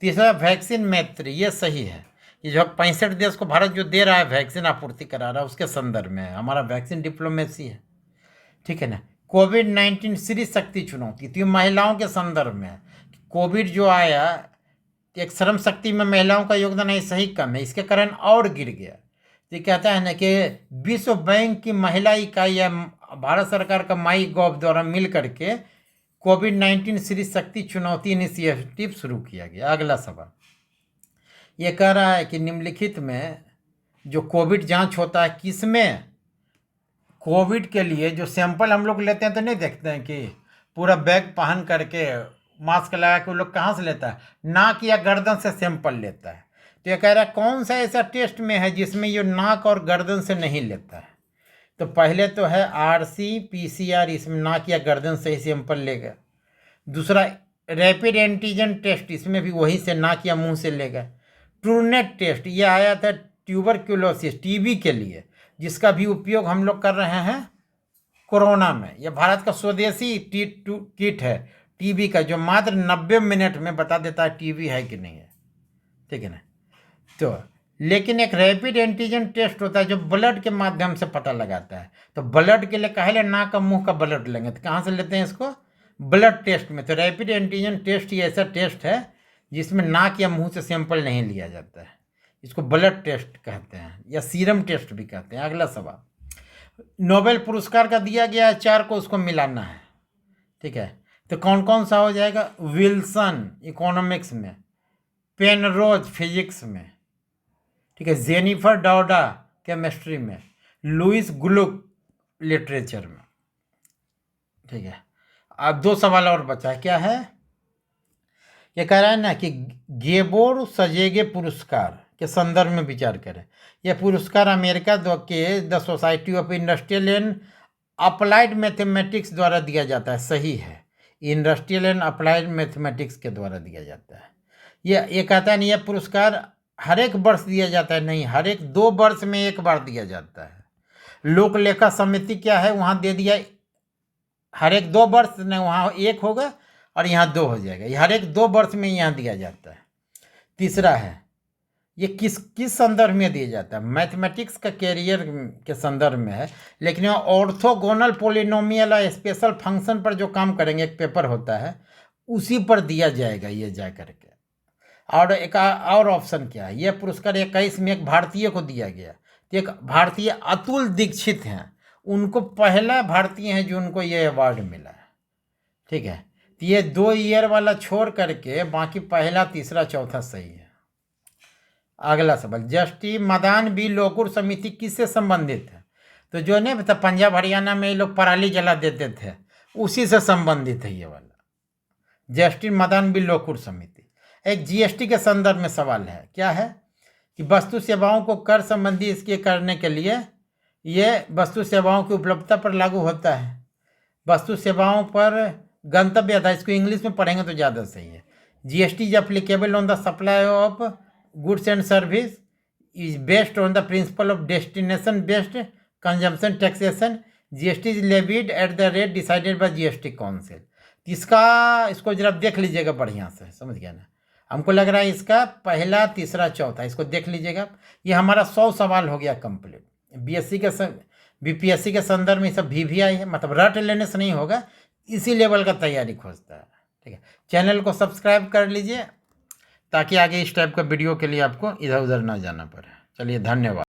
तीसरा वैक्सीन मैत्री, ये सही है। ये जो 65 देश को भारत जो दे रहा है वैक्सीन आपूर्ति करा रहा है, उसके संदर्भ में है, हमारा वैक्सीन डिप्लोमेसी है, ठीक है ना। कोविड-19 श्री शक्ति चुनौती, तो ये महिलाओं के संदर्भ में है। कोविड जो आया, एक श्रम शक्ति में महिलाओं का योगदान ऐसा ही कम है, इसके कारण और गिर गया। तो ये कहता है ना कि विश्व बैंक की महिला इकाई या भारत सरकार का माई गॉव द्वारा मिल करके कोविड-19 श्री शक्ति चुनौती इनिशिएटिव शुरू किया गया। अगला सवाल ये कह रहा है कि निम्नलिखित में जो कोविड जांच होता है किसमें, कोविड के लिए जो सैंपल हम लोग लेते हैं तो नहीं देखते हैं कि पूरा बैग पहन करके मास्क लगा के वो लोग कहाँ से लेता है, नाक या गर्दन से सैंपल लेता है। तो ये कह रहा है कौन सा ऐसा टेस्ट में है जिसमें ये नाक और गर्दन से नहीं लेता है, तो पहले तो है RC-PCR, इसमें नाक या गर्दन से ही सैंपल लेगा। दूसरा रैपिड एंटीजन टेस्ट, इसमें भी वही से नाक या मुंह से लेगा। ट्रूनेट टेस्ट ये आया था ट्यूबरक्यूलोसिस टीबी के लिए, जिसका भी उपयोग हम लोग कर रहे हैं कोरोना में। यह भारत का स्वदेशी किट है टीबी का, जो मात्र 90 मिनट में बता देता है टीबी है कि नहीं है, ठीक है ना। तो लेकिन एक रैपिड एंटीजन टेस्ट होता है जो ब्लड के माध्यम से पता लगाता है। तो ब्लड के लिए कहे नाक का मुंह का ब्लड लेंगे, तो कहाँ से लेते हैं इसको, ब्लड टेस्ट में। तो रैपिड एंटीजन टेस्ट ये ऐसा टेस्ट है जिसमें नाक या मुंह से सैंपल नहीं लिया जाता है, इसको ब्लड टेस्ट कहते हैं या सीरम टेस्ट भी कहते हैं। अगला सवाल, नोबेल पुरस्कार का दिया गया है 4 को, उसको मिलाना है, ठीक है। तो कौन कौन सा हो जाएगा, विल्सन इकोनॉमिक्स में, पेनरोज फिजिक्स में, ठीक है, जेनिफर डाउडा केमिस्ट्री में, लुइस ग्लुक लिटरेचर में, ठीक है। अब 2 सवाल और बचा है, क्या है, ये कह रहा है ना कि गेबोर सजेगे पुरस्कार के संदर्भ में विचार करें। यह पुरस्कार अमेरिका के the society of industrial and applied mathematics द्वारा दिया जाता है, सही है, इंडस्ट्रियल एंड अप्लाइड मैथमेटिक्स के द्वारा दिया जाता है। ये कहता है नहीं, यह पुरस्कार हर एक वर्ष दिया जाता है, नहीं, हर एक 2 वर्ष में एक बार दिया जाता है। लोक लेखा समिति क्या है, वहाँ दे दिया हर एक 2 वर्ष में, वहाँ 1 होगा और यहाँ 2 हो जाएगा, ये हर एक 2 वर्ष में यहाँ दिया जाता है। तीसरा है, ये किस किस संदर्भ में दिया जाता है? मैथमेटिक्स का कैरियर के संदर्भ में है, लेकिन ऑर्थोगोनल पोलिनोमियल और स्पेशल फंक्शन पर जो काम करेंगे, एक पेपर होता है उसी पर दिया जाएगा ये जा करके। और एक और ऑप्शन क्या है, ये पुरस्कार 21 में एक भारतीय को दिया गया। तो एक भारतीय अतुल दीक्षित हैं, उनको पहला भारतीय है जो उनको ये अवार्ड मिला है। ठीक है, तो ये 2 ईयर वाला छोड़ करके बाकी पहला, तीसरा, चौथा सही है। अगला सवाल, जस्टिस मदान बी लोकुर समिति किससे संबंधित है? तो जो नहीं बता, पंजाब हरियाणा में ये लोग पराली जला देते थे, उसी से संबंधित है ये वाला जस्टिस मदान बी लोकुर समिति। एक जीएसटी के संदर्भ में सवाल है, क्या है कि वस्तु सेवाओं को कर संबंधी इसके करने के लिए ये वस्तु सेवाओं की उपलब्धता पर लागू होता है। वस्तु सेवाओं पर गंतव्य था, इसको इंग्लिश में पढ़ेंगे तो ज़्यादा सही है। GST is applicable on the supply of goods and service is based on the principle of destination based consumption taxation. GST is levied at the rate decided by GST council. इसको जरा देख लीजिएगा बढ़िया से, समझ गया ना? हमको लग रहा है इसका पहला, तीसरा, चौथा, इसको देख लीजिएगा। ये हमारा 100 सवाल हो गया कंप्लीट। बीएससी के बीपीएससी के संदर्भ में सब VVI है, मतलब रट लेने से नहीं होगा, इसी लेवल का तैयारी खोजता है। ठीक है, चैनल को सब्सक्राइब कर लीजिए ताकि आगे इस टाइप का वीडियो के लिए आपको इधर उधर ना जाना पड़े। चलिए, धन्यवाद।